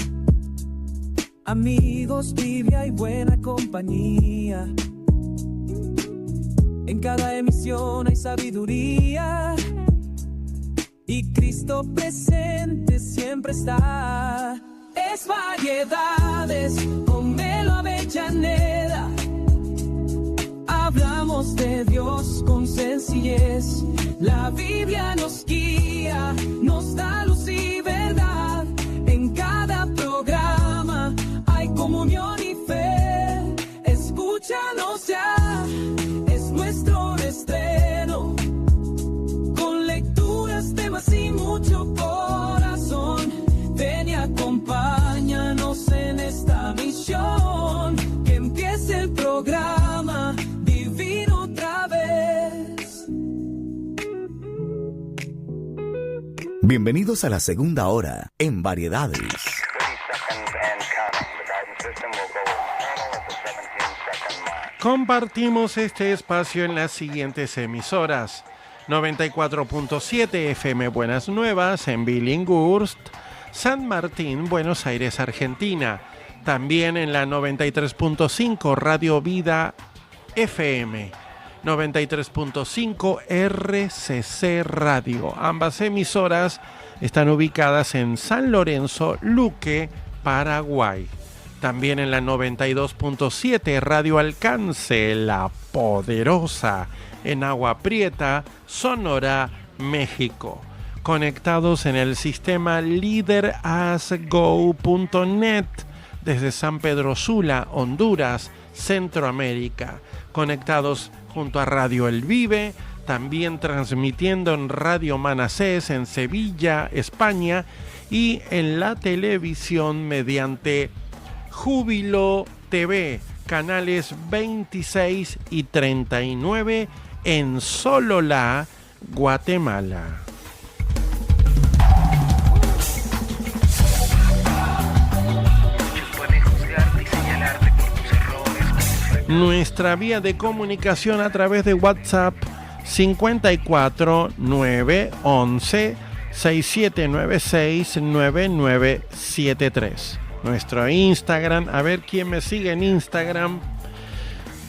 Amigos, Biblia y buena compañía. En cada emisión hay sabiduría. Y Cristo presente siempre está. Es Variedades con Melo Avellaneda. Hablamos de Dios con sencillez. La Biblia nos guía, nos da luz y verdad. En cada programa hay comunión y fe. Escúchanos ya, es nuestro estreno. Con lecturas, temas y mucho corazón. Ven y acompáñanos en esta misión. Que empiece el programa divino otra vez. Bienvenidos a la segunda hora en Variedades. Compartimos este espacio en las siguientes emisoras: 94.7 FM Buenas Nuevas en Billinghurst, San Martín, Buenos Aires, Argentina. También en la 93.5 Radio Vida FM, 93.5 RCC Radio. Ambas emisoras están ubicadas en San Lorenzo, Luque, Paraguay. También en la 92.7 Radio Alcance, La Poderosa, en Agua Prieta, Sonora, México. Conectados en el sistema leaderasgo.net desde San Pedro Sula, Honduras, Centroamérica. Conectados junto a Radio El Vive, también transmitiendo en Radio Manasés en Sevilla, España, y en la televisión mediante Júbilo TV, canales 26 y 39 en Sololá, Guatemala. Nuestra vía de comunicación a través de WhatsApp 54 911 6796 9973. Nuestro Instagram, a ver quién me sigue en Instagram,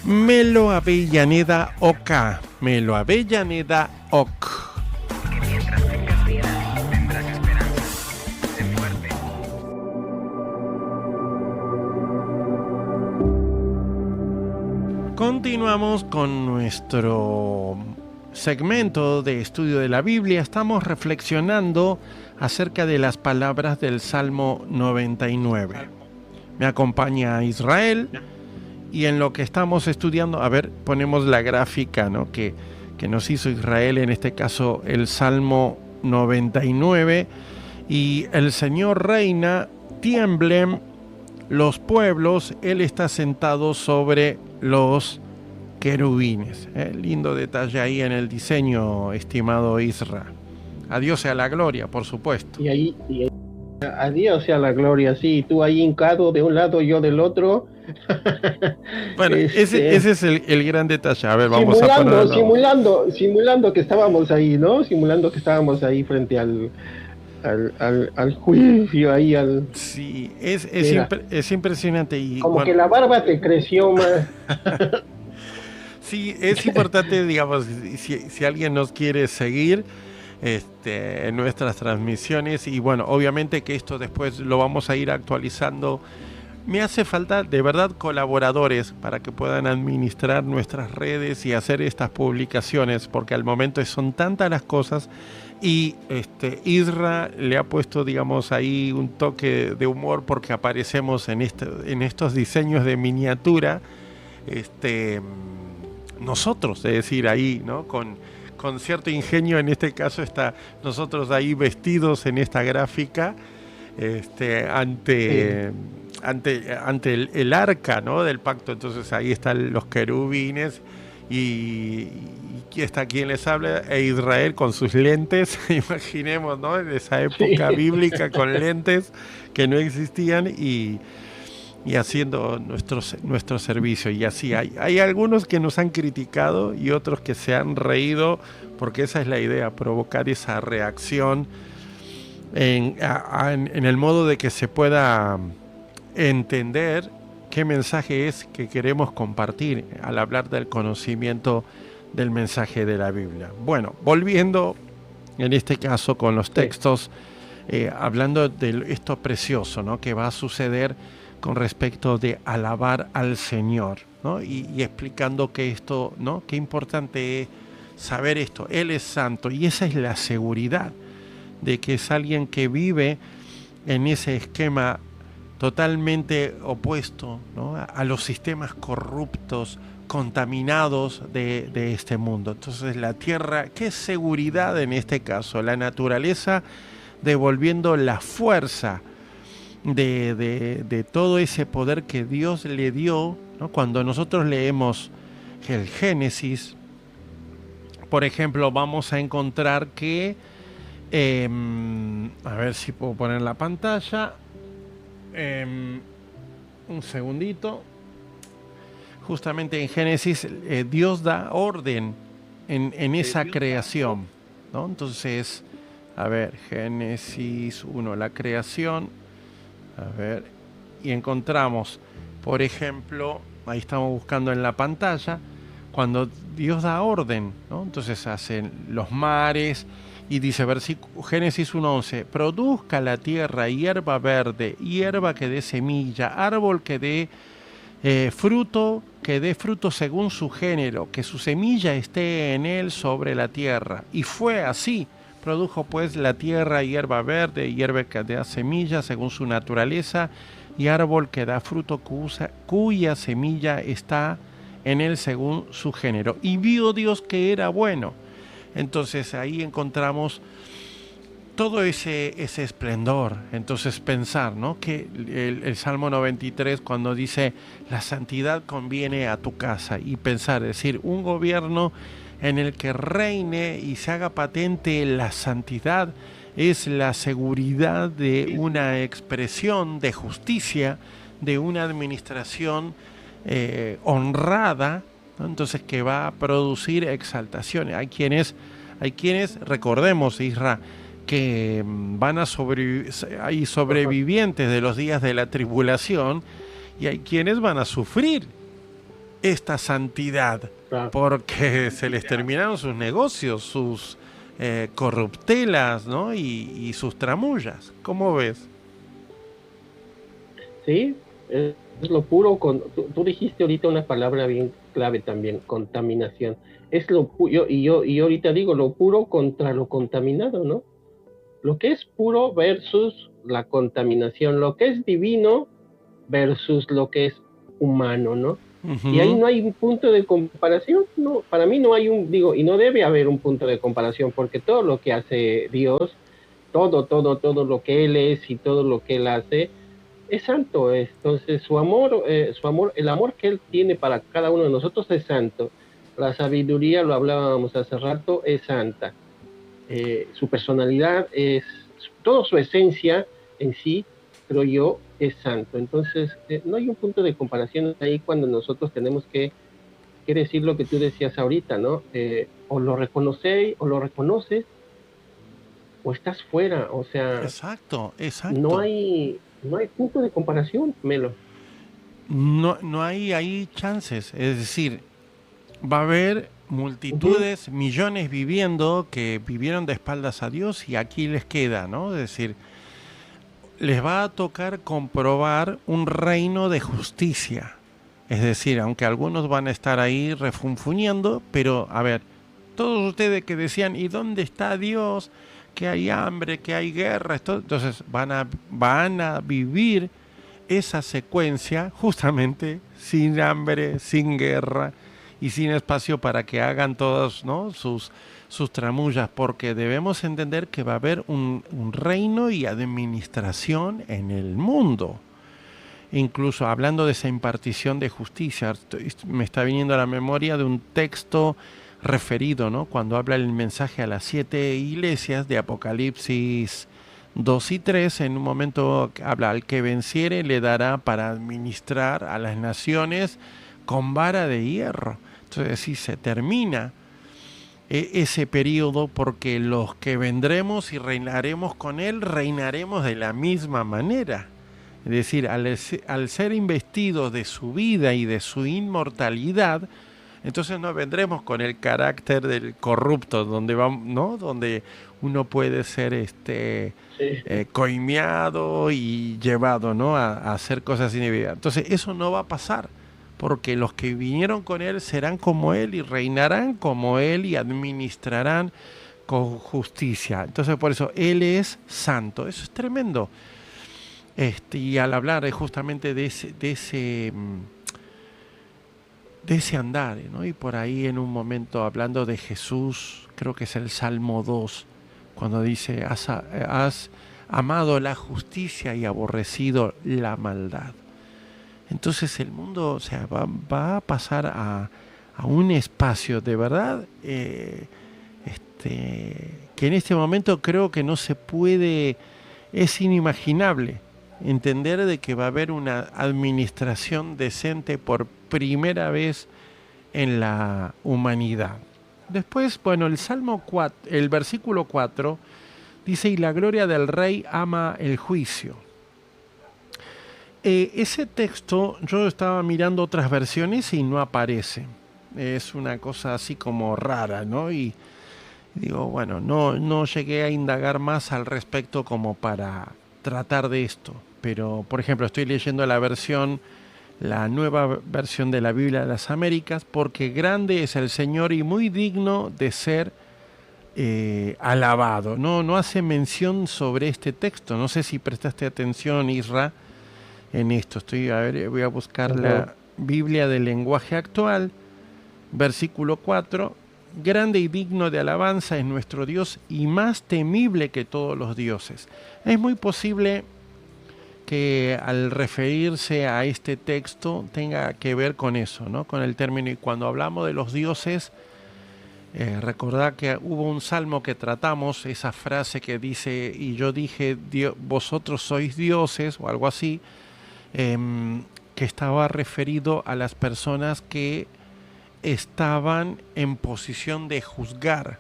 Melo Avellaneda OK, Melo Avellaneda OK. Mientras tengas vida, tendrás esperanza. Sé fuerte. Continuamos con nuestro segmento de estudio de la Biblia. Estamos reflexionando acerca de las palabras del Salmo 99. Me acompaña Israel y en lo que estamos estudiando, a ver, ponemos la gráfica, ¿no? que nos hizo Israel, en este caso el Salmo 99, y el Señor reina, tiemblen los pueblos, Él está sentado sobre los querubines. Lindo detalle ahí en el diseño, estimado Isra. A Dios sea la gloria, por supuesto. Y ahí a Dios sea la gloria, sí, tú ahí hincado de un lado, yo del otro. Bueno, ese es el gran detalle. A ver, vamos a ponerlo. Simulando que estábamos ahí, ¿no? Simulando que estábamos ahí frente al juicio, ahí al... Sí, es impresionante. Y como que la barba te creció más. Sí, es importante, digamos, si alguien nos quiere seguir en nuestras transmisiones, y bueno, obviamente que esto después lo vamos a ir actualizando. Me hace falta de verdad colaboradores para que puedan administrar nuestras redes y hacer estas publicaciones, porque al momento son tantas las cosas, y Isra le ha puesto, digamos, ahí un toque de humor porque aparecemos en estos diseños de miniatura, nosotros, es decir, ahí, ¿no? Con cierto ingenio, en este caso está nosotros ahí vestidos en esta gráfica, ante el arca, ¿no? Del pacto. Entonces ahí están los querubines y está quien les habla, e Israel con sus lentes. Imaginemos, ¿no? En esa época bíblica, con lentes que no existían, y haciendo nuestro servicio. Y así hay algunos que nos han criticado y otros que se han reído, porque esa es la idea, provocar esa reacción en el modo de que se pueda entender qué mensaje es que queremos compartir al hablar del conocimiento del mensaje de la Biblia. Bueno, volviendo en este caso con los textos, hablando de esto precioso, ¿no?, que va a suceder con respecto de alabar al Señor, ¿no? Y explicando que esto, ¿no?, qué importante es saber esto. Él es santo y esa es la seguridad de que es alguien que vive en ese esquema totalmente opuesto, ¿no?, a los sistemas corruptos, contaminados de este mundo. Entonces la tierra, ¿qué seguridad en este caso? La naturaleza devolviendo la fuerza de todo ese poder que Dios le dio, ¿no? Cuando nosotros leemos el Génesis, por ejemplo, vamos a encontrar que, a ver si puedo poner la pantalla, un segundito. Justamente en Génesis Dios da orden en esa creación, ¿no? Entonces, a ver, Génesis 1, la creación, a ver, y encontramos, por ejemplo, ahí estamos buscando en la pantalla, cuando Dios da orden, ¿no? Entonces hacen los mares y dice, Génesis 1:11, produzca la tierra hierba verde, hierba que dé semilla, árbol que dé fruto según su género, que su semilla esté en él sobre la tierra. Y fue así. Produjo pues la tierra hierba verde, hierba que da semilla según su naturaleza, y árbol que da fruto cuya semilla está en él según su género. Y vio Dios que era bueno. Entonces ahí encontramos todo ese esplendor. Entonces pensar, ¿no?, que el Salmo 93 cuando dice la santidad conviene a tu casa, y pensar, es decir, un gobierno en el que reine y se haga patente la santidad es la seguridad de una expresión de justicia, de una administración honrada, ¿no? Entonces que va a producir exaltaciones. Hay quienes recordemos, Isra, que van a hay sobrevivientes de los días de la tribulación, y hay quienes van a sufrir esta santidad porque se les terminaron sus negocios, sus corruptelas, ¿no?, y sus tramullas. ¿Cómo ves? Sí, es lo puro. Tú dijiste ahorita una palabra bien clave también, contaminación. Es lo puro, y yo ahorita digo lo puro contra lo contaminado, ¿no? Lo que es puro versus la contaminación, lo que es divino versus lo que es humano, ¿no? Uh-huh. Y ahí no hay un punto de comparación, no, para mí no hay y no debe haber un punto de comparación, porque todo lo que hace Dios, todo lo que Él es y todo lo que Él hace, es santo. Entonces su amor, el amor que Él tiene para cada uno de nosotros es santo. La sabiduría, lo hablábamos hace rato, es santa. Su personalidad toda su esencia en sí, creo yo, es santo. Entonces no hay un punto de comparación ahí cuando nosotros tenemos que decir lo que tú decías ahorita, ¿no? O lo reconoces o estás fuera, o sea, exacto. No hay punto de comparación, Melo. No hay ahí chances, es decir, va a haber multitudes, millones que vivieron de espaldas a Dios, y aquí les queda, ¿no? Es decir, les va a tocar comprobar un reino de justicia. Es decir, aunque algunos van a estar ahí refunfuñando, pero a ver, todos ustedes que decían, ¿y dónde está Dios? Que hay hambre, que hay guerra. Entonces van a vivir esa secuencia justamente sin hambre, sin guerra y sin espacio para que hagan todos, ¿no?, sus tramullas, porque debemos entender que va a haber un reino y administración en el mundo. Incluso hablando de esa impartición de justicia, me está viniendo a la memoria de un texto referido, ¿no?, cuando habla el mensaje a las 7 iglesias de Apocalipsis 2 y 3, en un momento habla, al que venciere le dará para administrar a las naciones con vara de hierro. Entonces, si se termina ese periodo, porque los que vendremos y reinaremos con Él, reinaremos de la misma manera. Es decir, al ser investidos de su vida y de su inmortalidad, entonces no vendremos con el carácter del corrupto, donde vamos, ¿no? Donde uno puede ser coimeado y llevado, ¿no? a hacer cosas indebidas. Entonces eso no va a pasar, porque los que vinieron con Él serán como Él y reinarán como Él y administrarán con justicia. Entonces por eso Él es santo. Eso es tremendo. Y al hablar justamente de ese andar, ¿no? Y por ahí en un momento hablando de Jesús, creo que es el Salmo 2, cuando dice, has amado la justicia y aborrecido la maldad. Entonces el mundo, o sea, va a pasar a un espacio de verdad que en este momento creo que no se puede, es inimaginable entender de que va a haber una administración decente por primera vez en la humanidad. Después, bueno, el Salmo 4, el versículo 4 dice, y la gloria del rey ama el juicio. Ese texto, yo estaba mirando otras versiones y no aparece. Es una cosa así como rara, ¿no? Y digo, bueno, no llegué a indagar más al respecto como para tratar de esto. Pero, por ejemplo, estoy leyendo la nueva versión de la Biblia de las Américas, porque grande es el Señor y muy digno de ser alabado. No hace mención sobre este texto. No sé si prestaste atención, Isra, en esto. Voy a buscar la Biblia del lenguaje actual, versículo 4. Grande y digno de alabanza es nuestro Dios y más temible que todos los dioses. Es muy posible que al referirse a este texto tenga que ver con eso, ¿no? Con el término. Y cuando hablamos de los dioses, recordad que hubo un salmo que tratamos, esa frase que dice, y yo dije, vosotros sois dioses, o algo así, que estaba referido a las personas que estaban en posición de juzgar,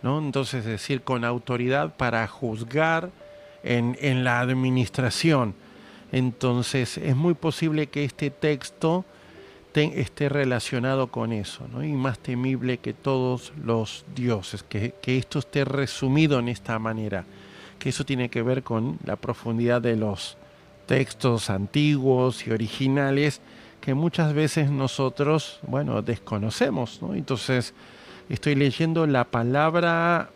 ¿no? Entonces, es decir, con autoridad para juzgar en la administración. Entonces es muy posible que este texto esté relacionado con eso, ¿no? Y más temible que todos los dioses, que esto esté resumido en esta manera, que eso tiene que ver con la profundidad de los textos antiguos y originales que muchas veces nosotros, bueno, desconocemos, ¿no? Entonces estoy leyendo la palabra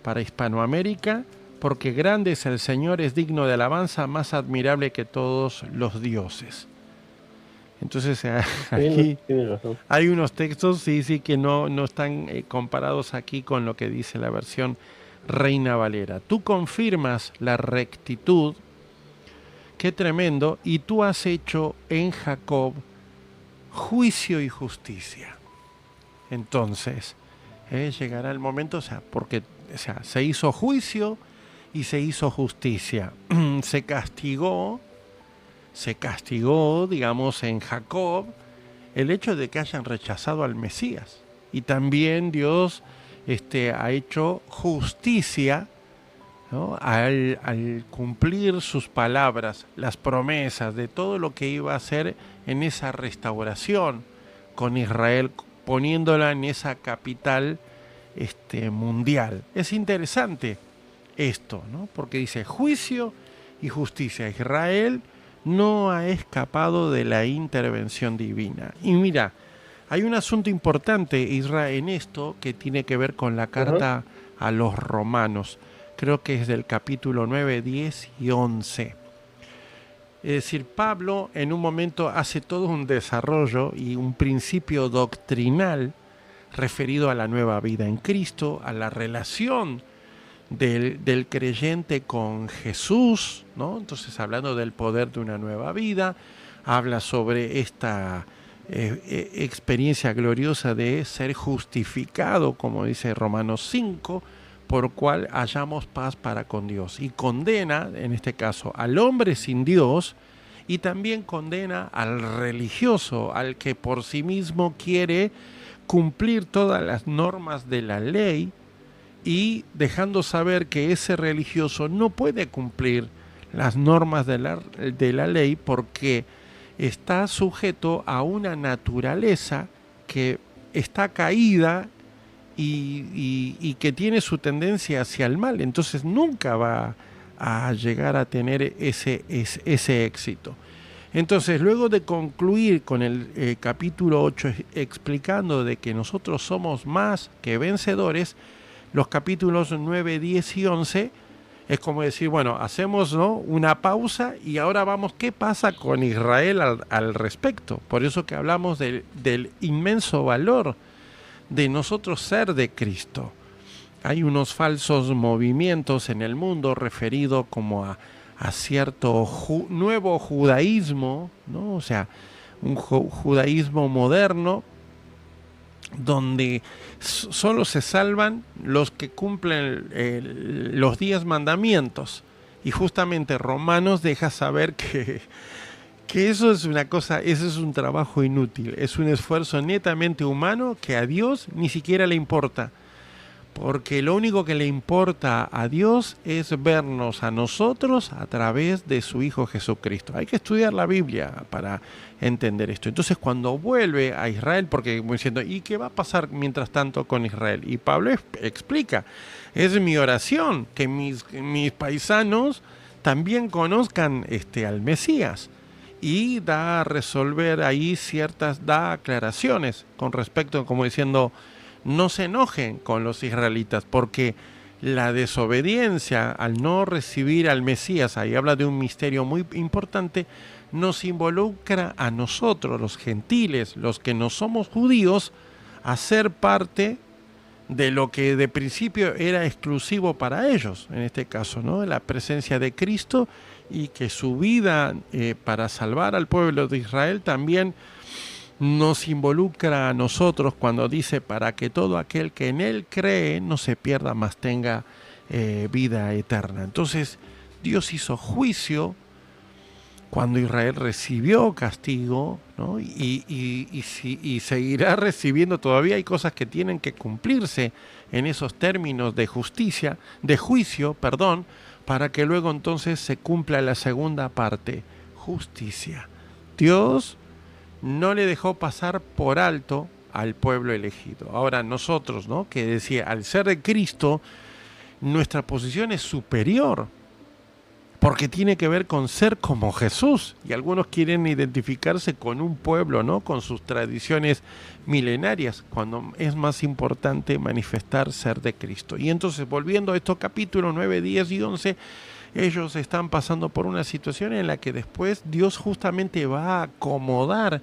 para Hispanoamérica, porque grande es el Señor, es digno de alabanza, más admirable que todos los dioses. Entonces aquí hay unos textos sí que no están comparados aquí con lo que dice la versión Reina Valera. Tú confirmas la rectitud, qué tremendo, y tú has hecho en Jacob juicio y justicia. Entonces llegará el momento, porque se hizo juicio y se hizo justicia. Se castigó, digamos, en Jacob el hecho de que hayan rechazado al Mesías. Y también Dios ha hecho justicia, ¿no? Al cumplir sus palabras, las promesas de todo lo que iba a hacer en esa restauración con Israel, poniéndola en esa capital mundial. Es interesante esto, ¿no? Porque dice juicio y justicia. Israel no ha escapado de la intervención divina. Y mira, hay un asunto importante, Israel, en esto que tiene que ver con la carta a los romanos. Creo que es del capítulo 9, 10 y 11. Es decir, Pablo en un momento hace todo un desarrollo y un principio doctrinal referido a la nueva vida en Cristo, a la relación del creyente con Jesús, ¿no? Entonces, hablando del poder de una nueva vida, habla sobre esta experiencia gloriosa de ser justificado, como dice Romanos 5, por cual hallamos paz para con Dios, y condena, en este caso, al hombre sin Dios y también condena al religioso, al que por sí mismo quiere cumplir todas las normas de la ley y dejando saber que ese religioso no puede cumplir las normas de la ley porque está sujeto a una naturaleza que está caída y que tiene su tendencia hacia el mal, entonces nunca va a llegar a tener ese éxito. Entonces, luego de concluir con el capítulo 8 explicando de que nosotros somos más que vencedores, los capítulos 9, 10 y 11 es como decir, bueno, hacemos, ¿no?, una pausa y ahora vamos, ¿qué pasa con Israel al respecto? Por eso que hablamos del inmenso valor de nosotros ser de Cristo. Hay unos falsos movimientos en el mundo referido como a cierto nuevo judaísmo, ¿no? O sea, un judaísmo moderno donde solo se salvan los que cumplen los 10 mandamientos. Y justamente Romanos deja saber que eso es una cosa, eso es un trabajo inútil, es un esfuerzo netamente humano que a Dios ni siquiera le importa. Porque lo único que le importa a Dios es vernos a nosotros a través de su Hijo Jesucristo. Hay que estudiar la Biblia para entender esto. Entonces, cuando vuelve a Israel, porque diciendo, ¿y qué va a pasar mientras tanto con Israel? Y Pablo explica, es mi oración que mis paisanos también conozcan al Mesías. Y da a resolver ahí da aclaraciones con respecto, como diciendo, no se enojen con los israelitas, porque la desobediencia al no recibir al Mesías, ahí habla de un misterio muy importante, nos involucra a nosotros, los gentiles, los que no somos judíos, a ser parte de lo que de principio era exclusivo para ellos, en este caso, ¿no?, la presencia de Cristo, y que su vida para salvar al pueblo de Israel también nos involucra a nosotros cuando dice para que todo aquel que en él cree no se pierda, mas tenga vida eterna. Entonces Dios hizo juicio cuando Israel recibió castigo, ¿no? y seguirá recibiendo. Todavía hay cosas que tienen que cumplirse en esos términos de juicio, para que luego entonces se cumpla la segunda parte, justicia. Dios no le dejó pasar por alto al pueblo elegido. Ahora nosotros, ¿no?, que decía, al ser de Cristo, nuestra posición es superior, porque tiene que ver con ser como Jesús. Y algunos quieren identificarse con un pueblo, ¿no?, con sus tradiciones milenarias, cuando es más importante manifestar ser de Cristo. Y entonces, volviendo a estos capítulos 9, 10 y 11, ellos están pasando por una situación en la que después Dios justamente va a acomodar,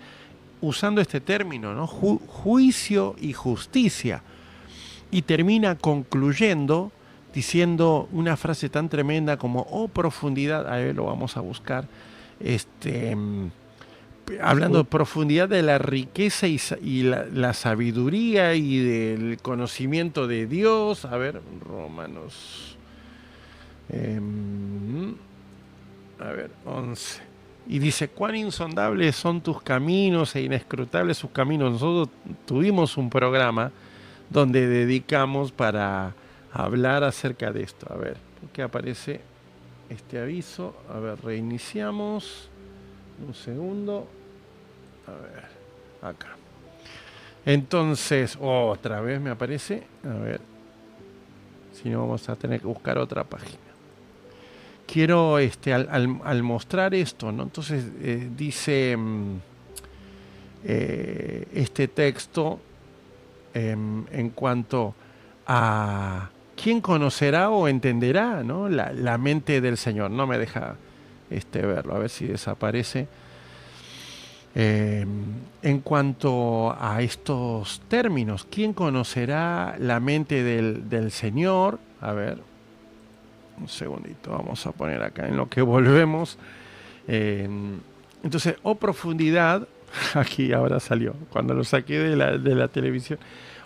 usando este término, ¿no?, juicio y justicia. Y termina concluyendo diciendo una frase tan tremenda como, oh profundidad, a ver, lo vamos a buscar, hablando de profundidad de la riqueza y la sabiduría y del conocimiento de Dios. A ver, Romanos 11. Y dice, cuán insondables son tus caminos e inescrutables sus caminos. Nosotros tuvimos un programa donde dedicamos para hablar acerca de esto. A ver, ¿por qué aparece este aviso? A ver, reiniciamos. Un segundo. A ver, acá. Entonces, otra vez me aparece. A ver, si no vamos a tener que buscar otra página. Quiero, al mostrar esto, ¿no? Entonces dice este texto en cuanto a quién conocerá o entenderá, ¿no?, la mente del Señor. No me deja verlo, a ver si desaparece. En cuanto a estos términos, ¿quién conocerá la mente del Señor? A ver, un segundito, vamos a poner acá en lo que volvemos. Entonces, oh profundidad, aquí ahora salió, cuando lo saqué de la televisión.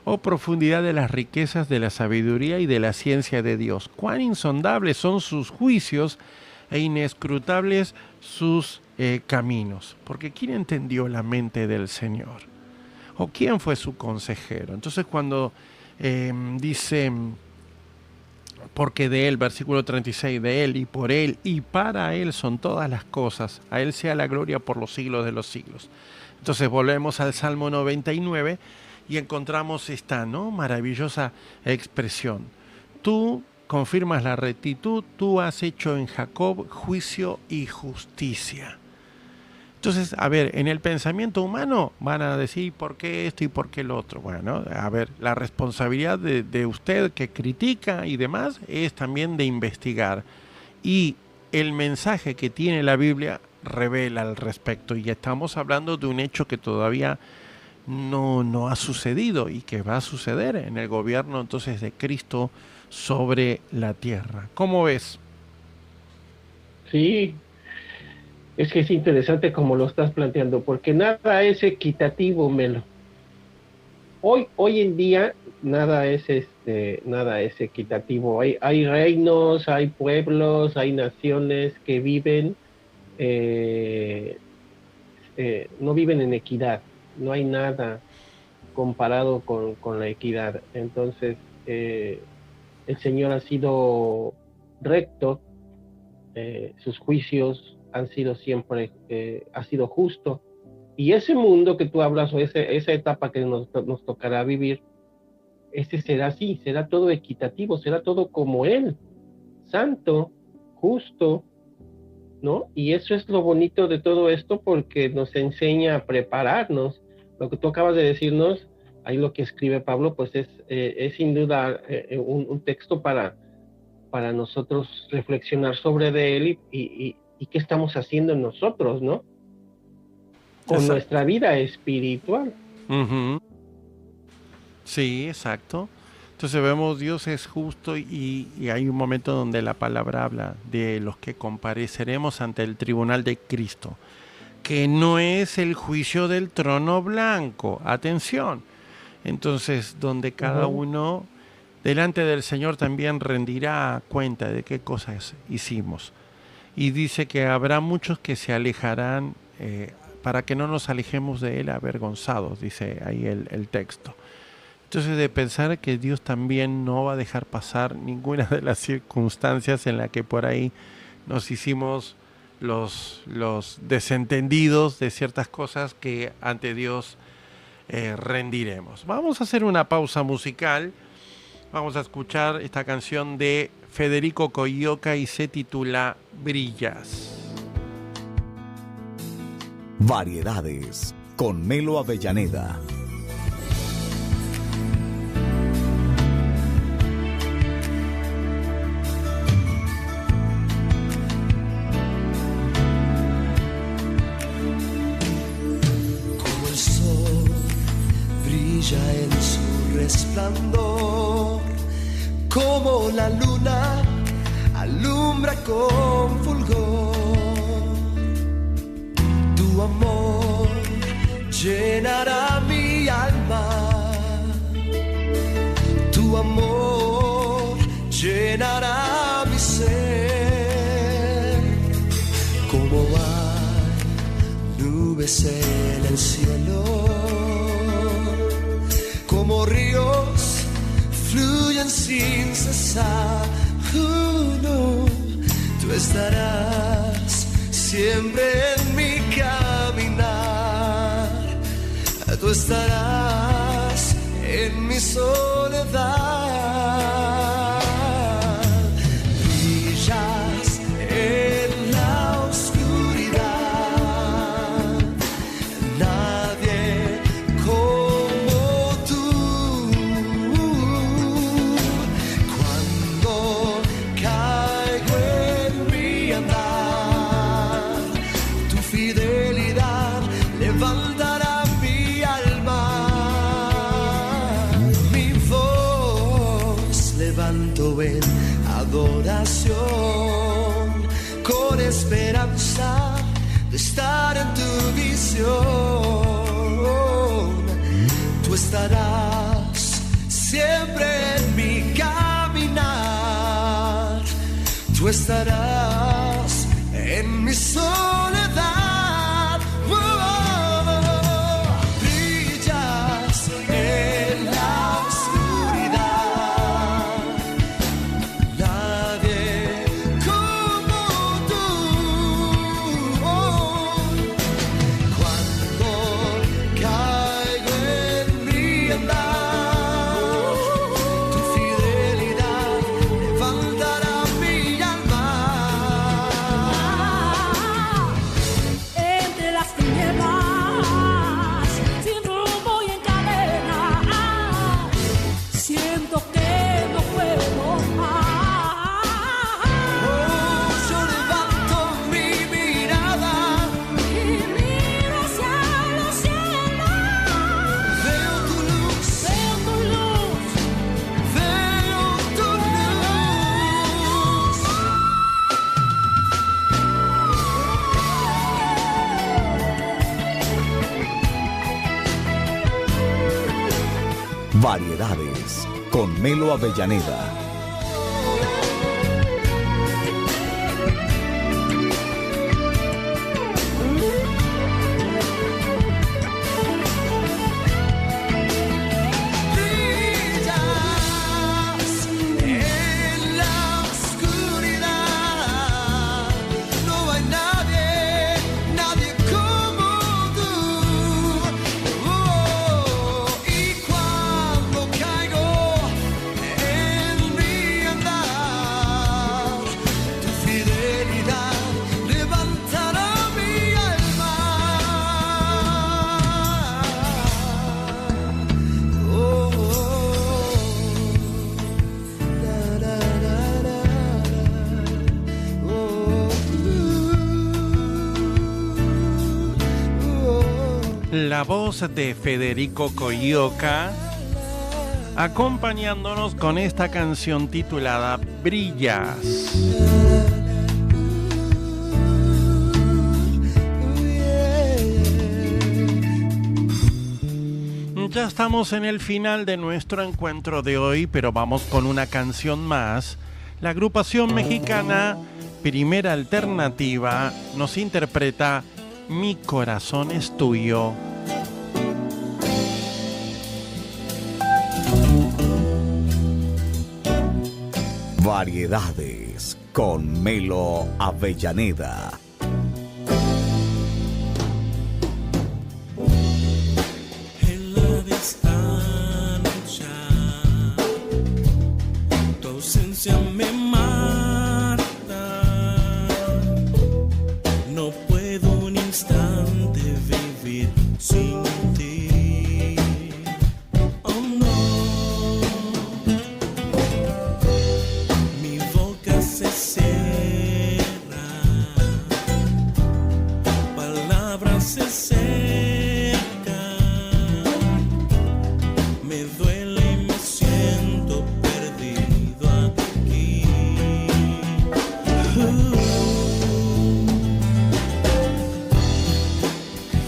Oh profundidad de las riquezas de la sabiduría y de la ciencia de Dios. Cuán insondables son sus juicios e inescrutables sus caminos. Porque ¿quién entendió la mente del Señor? ¿O quién fue su consejero? Entonces cuando dice, porque de Él, versículo 36, de Él y por Él y para Él son todas las cosas, a Él sea la gloria por los siglos de los siglos. Entonces volvemos al Salmo 99 y encontramos esta, ¿no?, maravillosa expresión. Tú confirmas la rectitud, tú has hecho en Jacob juicio y justicia. Entonces, a ver, en el pensamiento humano van a decir ¿por qué esto y por qué lo otro? Bueno, a ver, la responsabilidad de usted que critica y demás es también de investigar. Y el mensaje que tiene la Biblia revela al respecto. Y estamos hablando de un hecho que todavía no ha sucedido y que va a suceder en el gobierno entonces de Cristo sobre la tierra. ¿Cómo ves? Sí, es que es interesante como lo estás planteando, porque nada es equitativo, Melo. Hoy en día nada es equitativo. Hay reinos, hay pueblos, hay naciones que viven no viven en equidad. No hay nada comparado con la equidad. Entonces el Señor ha sido recto, sus juicios han sido siempre, ha sido justo, y ese mundo que tú hablas, o esa etapa que nos tocará vivir, será así, será todo equitativo, será todo como Él, santo, justo, ¿no? Y eso es lo bonito de todo esto, porque nos enseña a prepararnos. Lo que tú acabas de decirnos, ahí lo que escribe Pablo, pues es sin duda un texto para nosotros reflexionar sobre de él y qué estamos haciendo nosotros, ¿no? Con Exacto. Nuestra vida espiritual. Uh-huh. Sí, exacto. Entonces vemos Dios es justo y hay un momento donde la palabra habla de los que compareceremos ante el tribunal de Cristo, que no es el juicio del trono blanco. Atención. Entonces, donde cada uno delante del Señor también rendirá cuenta de qué cosas hicimos. Y dice que habrá muchos que se alejarán para que no nos alejemos de Él avergonzados, dice ahí el texto. Entonces, de pensar que Dios también no va a dejar pasar ninguna de las circunstancias en las que por ahí nos hicimos los desentendidos de ciertas cosas que ante Dios rendiremos. Vamos a hacer una pausa musical. Vamos a escuchar esta canción de Federico Coyoca y se titula Brillas. Variedades con Melo Avellaneda. Como el sol brilla en su resplandor, como la luna alumbra con fulgor. Tu amor llenará mi alma, tu amor llenará mi ser. Como hay nubes en el cielo, como ríos fluyen sin cesar. No, tú estarás siempre en mi caminar, tú estarás en mi soledad. Brillas en la oscuridad, nadie como tú. Cuando caigo en mi andar, tu fidelidad levantará mi alma. Mi voz levanto en adoración, con esperanza de estar en tu visión. Tú estarás siempre en mi caminar, tú estarás en mi soledad. Variedades con Melo Avellaneda. La voz de Federico Coyoca acompañándonos con esta canción titulada Brillas. Ya estamos en el final de nuestro encuentro de hoy, pero vamos con una canción más. La agrupación mexicana Primera Alternativa nos interpreta Mi corazón es tuyo. Variedades con Melo Avellaneda. En la distancia, tu ausencia me mata. No puedo un instante vivir sin ti. Oh no, mi boca se cierra, palabras se secan, me duele y me siento perdido aquí.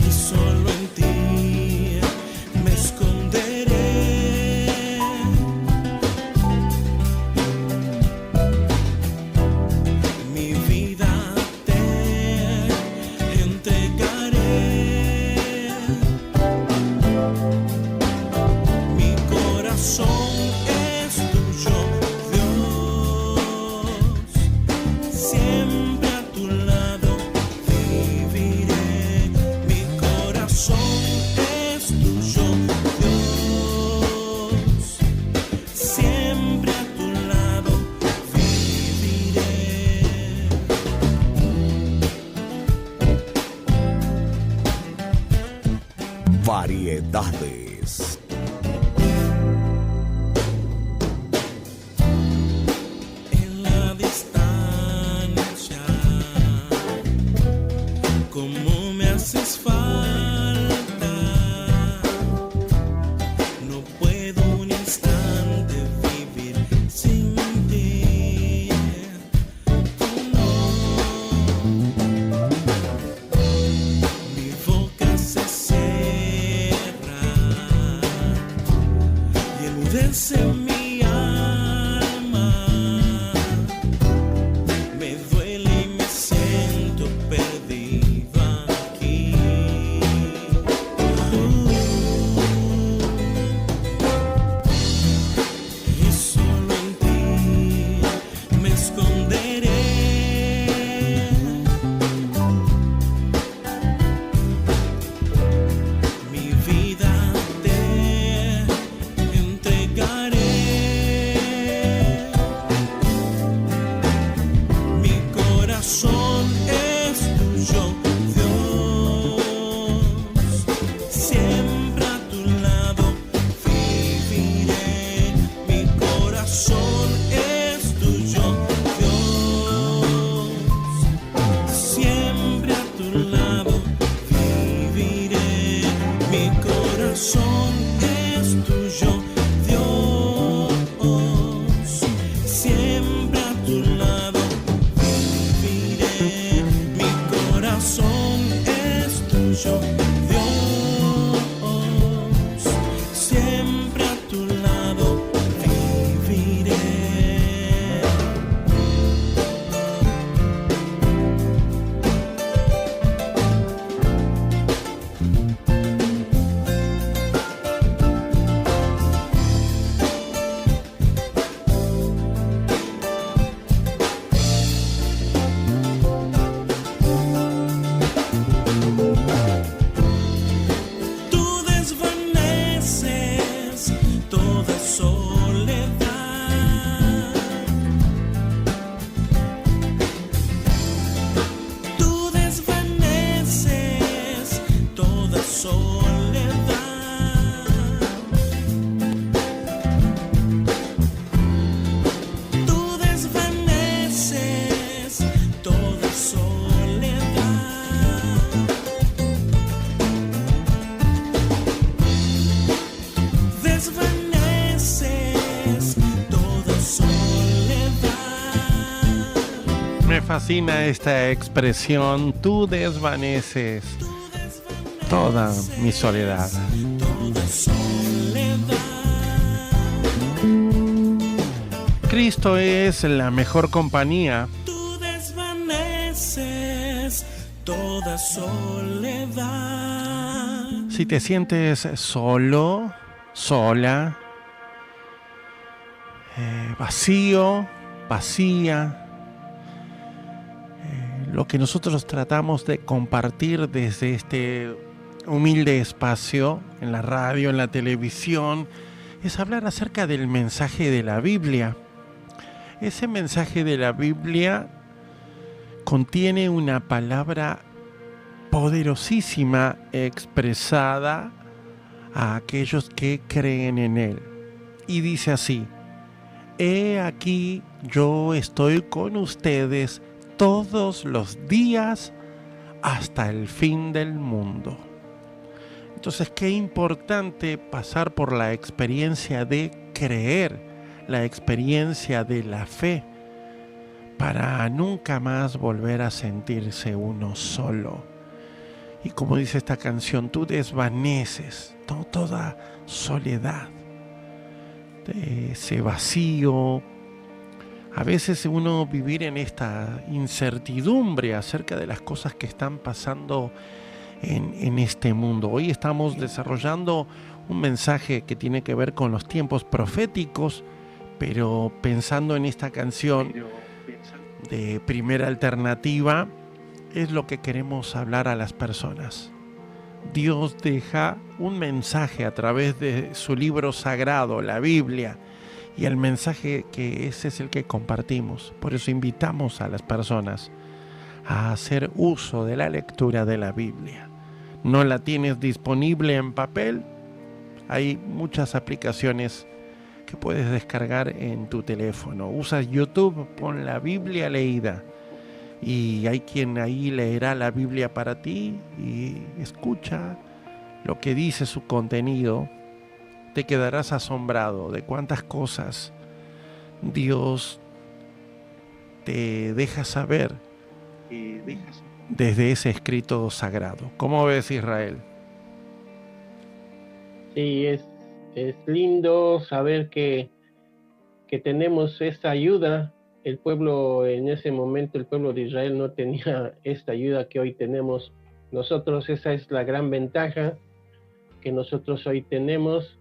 Y solo en ti me esconderé. Mi vida te entregaré. Mi corazón es tuyo, Dios. Siempre a tu lado viviré. Mi corazón es tuyo, Dios. Siempre a tu lado viviré. Variedades. En la distancia, como me haces falta, no puedo un instante vivir sin ti. Oh, no. Mi boca se cierra y enmudece mi alma. Me duele y me siento perdido aquí. Y solo en ti me esconderé. Mi vida te entregaré. Mi corazón es tuyo, Dios. Siempre a tu lado viviré. Mi corazón es tuyo, Dios. Siempre a tu lado viviré. Mi corazón es tuyo, Dios. Siempre a tu lado viviré. Mi corazón toda soledad. Desvaneces toda soledad. Me fascina esta expresión, tú desvaneces toda mi soledad. Toda soledad. Cristo es la mejor compañía. Tú desvaneces toda soledad. Si te sientes solo, sola, vacío, vacía, lo que nosotros tratamos de compartir desde este humilde espacio, en la radio, en la televisión, es hablar acerca del mensaje de la Biblia. Ese mensaje de la Biblia contiene una palabra poderosísima expresada a aquellos que creen en él. Y dice así: he aquí yo estoy con ustedes todos los días hasta el fin del mundo. Entonces, qué importante pasar por la experiencia de creer, la experiencia de la fe, para nunca más volver a sentirse uno solo. Y como dice esta canción, tú desvaneces toda soledad, ese vacío. A veces uno vivir en esta incertidumbre acerca de las cosas que están pasando en este mundo. Hoy estamos desarrollando un mensaje que tiene que ver con los tiempos proféticos, pero pensando en esta canción de Primera Alternativa, es lo que queremos hablar a las personas. Dios deja un mensaje a través de su libro sagrado, la Biblia, y el mensaje que ese es el que compartimos. Por eso invitamos a las personas a hacer uso de la lectura de la Biblia. ¿No la tienes disponible en papel? Hay muchas aplicaciones que puedes descargar en tu teléfono. Usas YouTube, pon la Biblia leída y hay quien ahí leerá la Biblia para ti y escucha lo que dice su contenido. Te quedarás asombrado de cuántas cosas Dios te deja saber desde ese escrito sagrado. ¿Cómo ves, Israel? Sí, es lindo saber que tenemos esta ayuda. El pueblo en ese momento, el pueblo de Israel no tenía esta ayuda que hoy tenemos nosotros. Esa es la gran ventaja que nosotros hoy tenemos,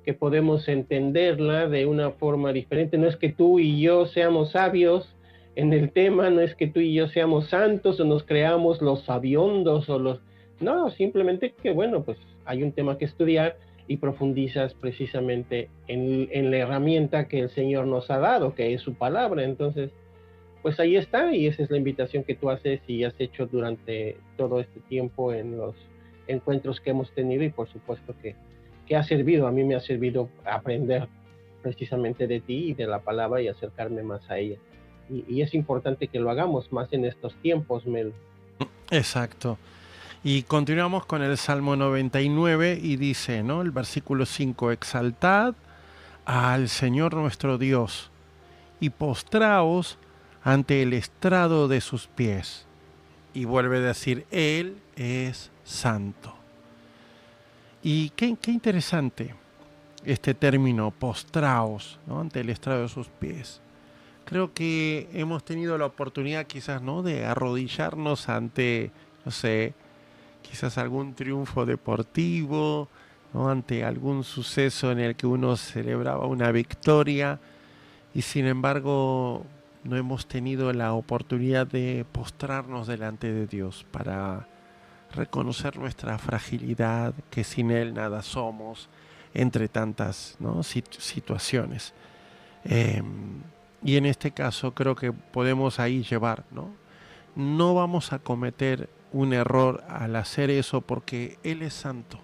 que podemos entenderla de una forma diferente. No es que tú y yo seamos sabios en el tema, no es que tú y yo seamos santos o nos creamos los sabiondos o los... No, simplemente que bueno, pues hay un tema que estudiar y profundizas precisamente en la herramienta que el Señor nos ha dado, que es su palabra. Entonces, pues ahí está, y esa es la invitación que tú haces y has hecho durante todo este tiempo en los encuentros que hemos tenido, y por supuesto que ha servido, a mí me ha servido aprender precisamente de ti y de la palabra y acercarme más a ella. Y es importante que lo hagamos más en estos tiempos, Mel. Exacto. Y continuamos con el Salmo 99 y dice, ¿no? El versículo 5, exaltad al Señor nuestro Dios y postraos ante el estrado de sus pies. Y vuelve a decir, Él es santo. Y qué interesante este término, postraos, ¿no? Ante el estrado de sus pies. Creo que hemos tenido la oportunidad quizás, ¿no? De arrodillarnos ante, no sé, quizás algún triunfo deportivo, ¿no? Ante algún suceso en el que uno celebraba una victoria, y sin embargo no hemos tenido la oportunidad de postrarnos delante de Dios para reconocer nuestra fragilidad, que sin Él nada somos, entre tantas, ¿no? situaciones. Y en este caso creo que podemos ahí llevar, ¿no? No vamos a cometer un error al hacer eso, porque Él es santo,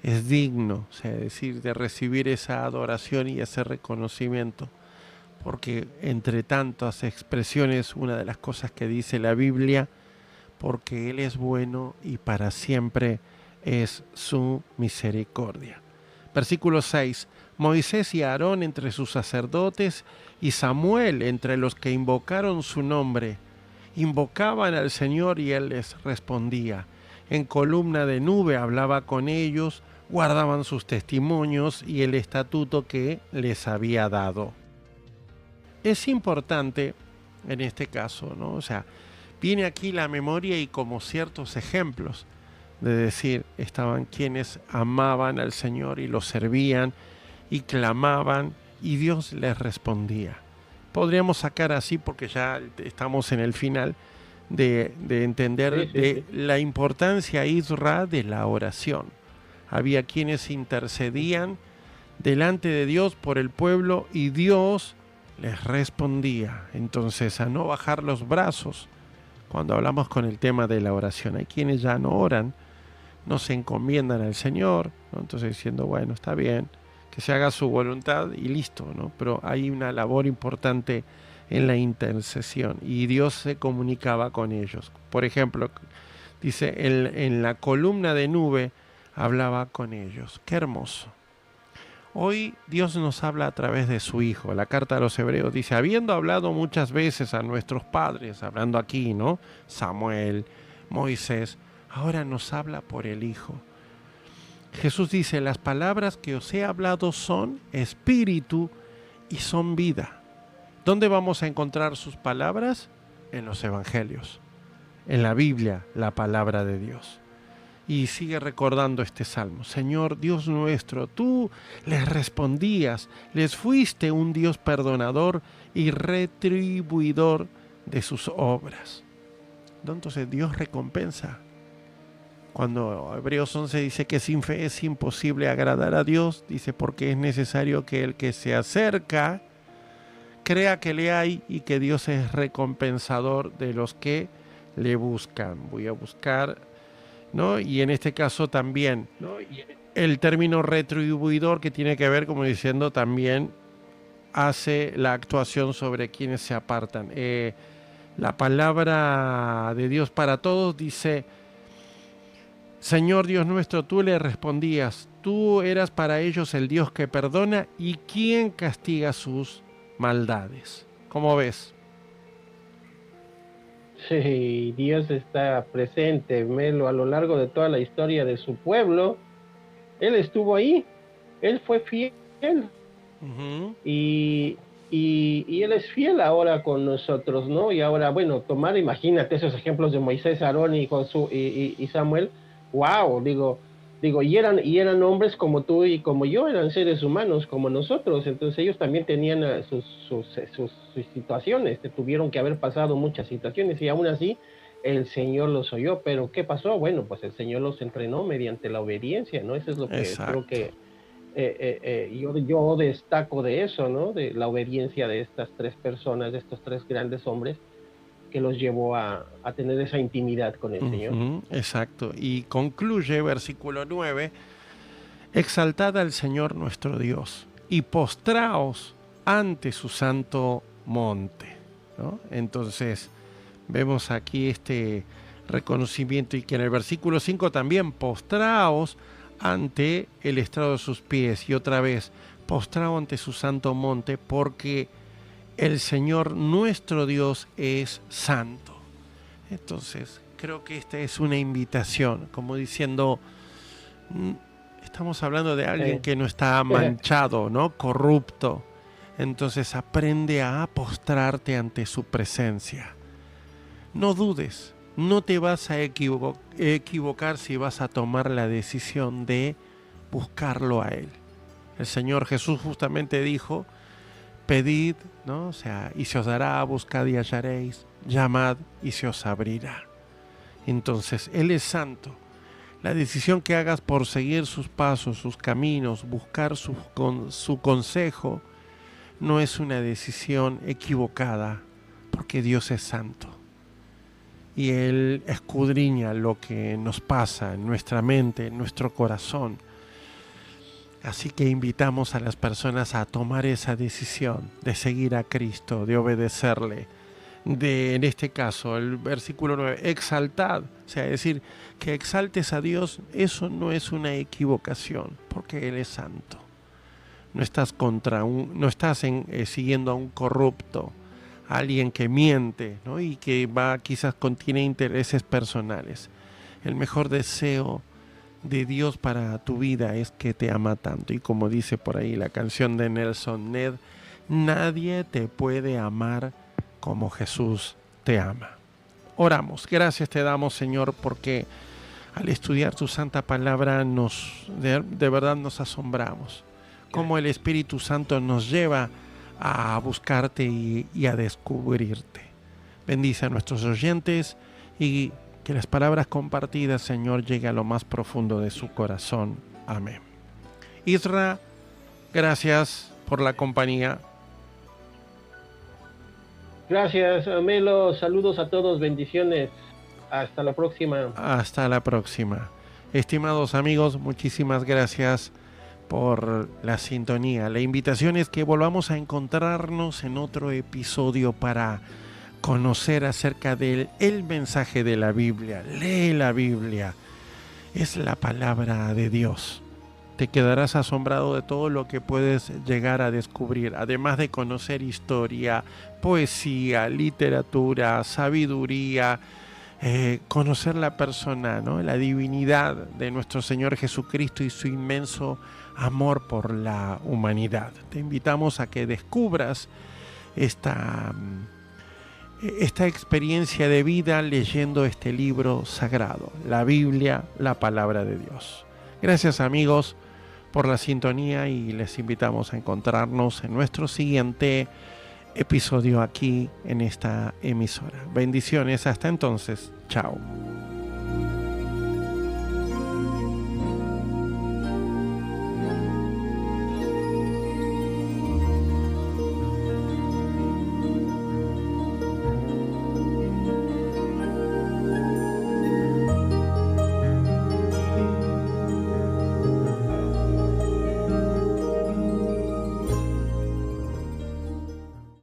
es digno, o sea, decir, de recibir esa adoración y ese reconocimiento, porque entre tantas expresiones, una de las cosas que dice la Biblia, porque Él es bueno y para siempre es su misericordia. Versículo 6. Moisés y Aarón entre sus sacerdotes y Samuel entre los que invocaron su nombre. Invocaban al Señor y Él les respondía. En columna de nube hablaba con ellos, guardaban sus testimonios y el estatuto que les había dado. Es importante en este caso, ¿no? O sea, viene aquí la memoria y como ciertos ejemplos de decir, estaban quienes amaban al Señor y lo servían y clamaban y Dios les respondía. Podríamos sacar así, porque ya estamos en el final, de entender de la importancia, Isra, de la oración. Había quienes intercedían delante de Dios por el pueblo y Dios les respondía. Entonces, a no bajar los brazos cuando hablamos con el tema de la oración. Hay quienes ya no oran, no se encomiendan al Señor, ¿no? Entonces diciendo, bueno, está bien, que se haga su voluntad y listo, ¿no? Pero hay una labor importante en la intercesión y Dios se comunicaba con ellos. Por ejemplo, dice, en la columna de nube hablaba con ellos. ¡Qué hermoso! Hoy Dios nos habla a través de su Hijo. La carta a los Hebreos dice, habiendo hablado muchas veces a nuestros padres, hablando aquí, ¿no? Samuel, Moisés, ahora nos habla por el Hijo. Jesús dice, las palabras que os he hablado son espíritu y son vida. ¿Dónde vamos a encontrar sus palabras? En los evangelios, en la Biblia, la palabra de Dios. Y sigue recordando este salmo. Señor Dios nuestro, tú les respondías, les fuiste un Dios perdonador y retribuidor de sus obras. Entonces Dios recompensa. Cuando Hebreos 11 dice que sin fe es imposible agradar a Dios, dice porque es necesario que el que se acerca crea que le hay y que Dios es recompensador de los que le buscan. Voy a buscar, ¿no? Y en este caso también, ¿no? El término retribuidor, que tiene que ver, como diciendo, también hace la actuación sobre quienes se apartan. La palabra de Dios para todos dice, Señor Dios nuestro, tú le respondías, tú eras para ellos el Dios que perdona y quien castiga sus maldades. ¿Cómo ves? Sí, Dios está presente, Melo, a lo largo de toda la historia de su pueblo. Él estuvo ahí, Él fue fiel. Uh-huh. Y Él es fiel ahora con nosotros, ¿no? Y ahora, bueno, imagínate esos ejemplos de Moisés, Aarón y Josué y Samuel. Wow, digo, y eran hombres como tú y como yo, eran seres humanos como nosotros. Entonces ellos también tenían sus situaciones, tuvieron que haber pasado muchas situaciones y aún así el Señor los oyó. Pero ¿qué pasó? Bueno, pues el Señor los entrenó mediante la obediencia, ¿no? Eso es lo que Exacto. creo que yo destaco de eso, ¿no? De la obediencia de estas tres personas, de estos tres grandes hombres, que los llevó a tener esa intimidad con el Señor. Exacto. Y concluye versículo 9, exaltad al Señor nuestro Dios y postraos ante su santo monte, ¿no? Entonces vemos aquí este reconocimiento y que en el versículo 5 también postraos ante el estrado de sus pies y otra vez postraos ante su santo monte porque el Señor nuestro Dios es santo. Entonces, creo que esta es una invitación, como diciendo, estamos hablando de alguien que no está manchado, ¿no? Corrupto. Entonces, aprende a postrarte ante su presencia. No dudes, no te vas a equivocar si vas a tomar la decisión de buscarlo a Él. El Señor Jesús justamente dijo, pedid, ¿no? O sea, y se os dará, buscad y hallaréis, llamad y se os abrirá. Entonces, Él es santo. La decisión que hagas por seguir sus pasos, sus caminos, buscar su consejo, no es una decisión equivocada, porque Dios es santo. Y Él escudriña lo que nos pasa en nuestra mente, en nuestro corazón. Así que invitamos a las personas a tomar esa decisión de seguir a Cristo, de obedecerle. En este caso, el versículo 9, exaltad, o sea, decir que exaltes a Dios, eso no es una equivocación, porque Él es santo. No estás siguiendo a un corrupto, a alguien que miente, ¿no? Y que quizás contiene intereses personales. El mejor deseo de Dios para tu vida es que te ama tanto. Y como dice por ahí la canción de Nelson Ned, nadie te puede amar como Jesús te ama. Oramos. Gracias te damos, Señor, porque al estudiar tu santa palabra de verdad nos asombramos. Cómo el Espíritu Santo nos lleva a buscarte y a descubrirte. Bendice a nuestros oyentes y que las palabras compartidas, Señor, lleguen a lo más profundo de su corazón. Amén. Isra, gracias por la compañía. Gracias, Melo. Saludos a todos. Bendiciones. Hasta la próxima. Hasta la próxima. Estimados amigos, muchísimas gracias por la sintonía. La invitación es que volvamos a encontrarnos en otro episodio para conocer acerca del mensaje de la Biblia. Lee la Biblia. Es la palabra de Dios. Te quedarás asombrado de todo lo que puedes llegar a descubrir, además de conocer historia, poesía, literatura, sabiduría, conocer la persona, ¿no? La divinidad de nuestro Señor Jesucristo y su inmenso amor por la humanidad. Te invitamos a que descubras esta experiencia de vida leyendo este libro sagrado, la Biblia, la palabra de Dios. Gracias amigos por la sintonía y les invitamos a encontrarnos en nuestro siguiente episodio aquí en esta emisora. Bendiciones, hasta entonces, chao.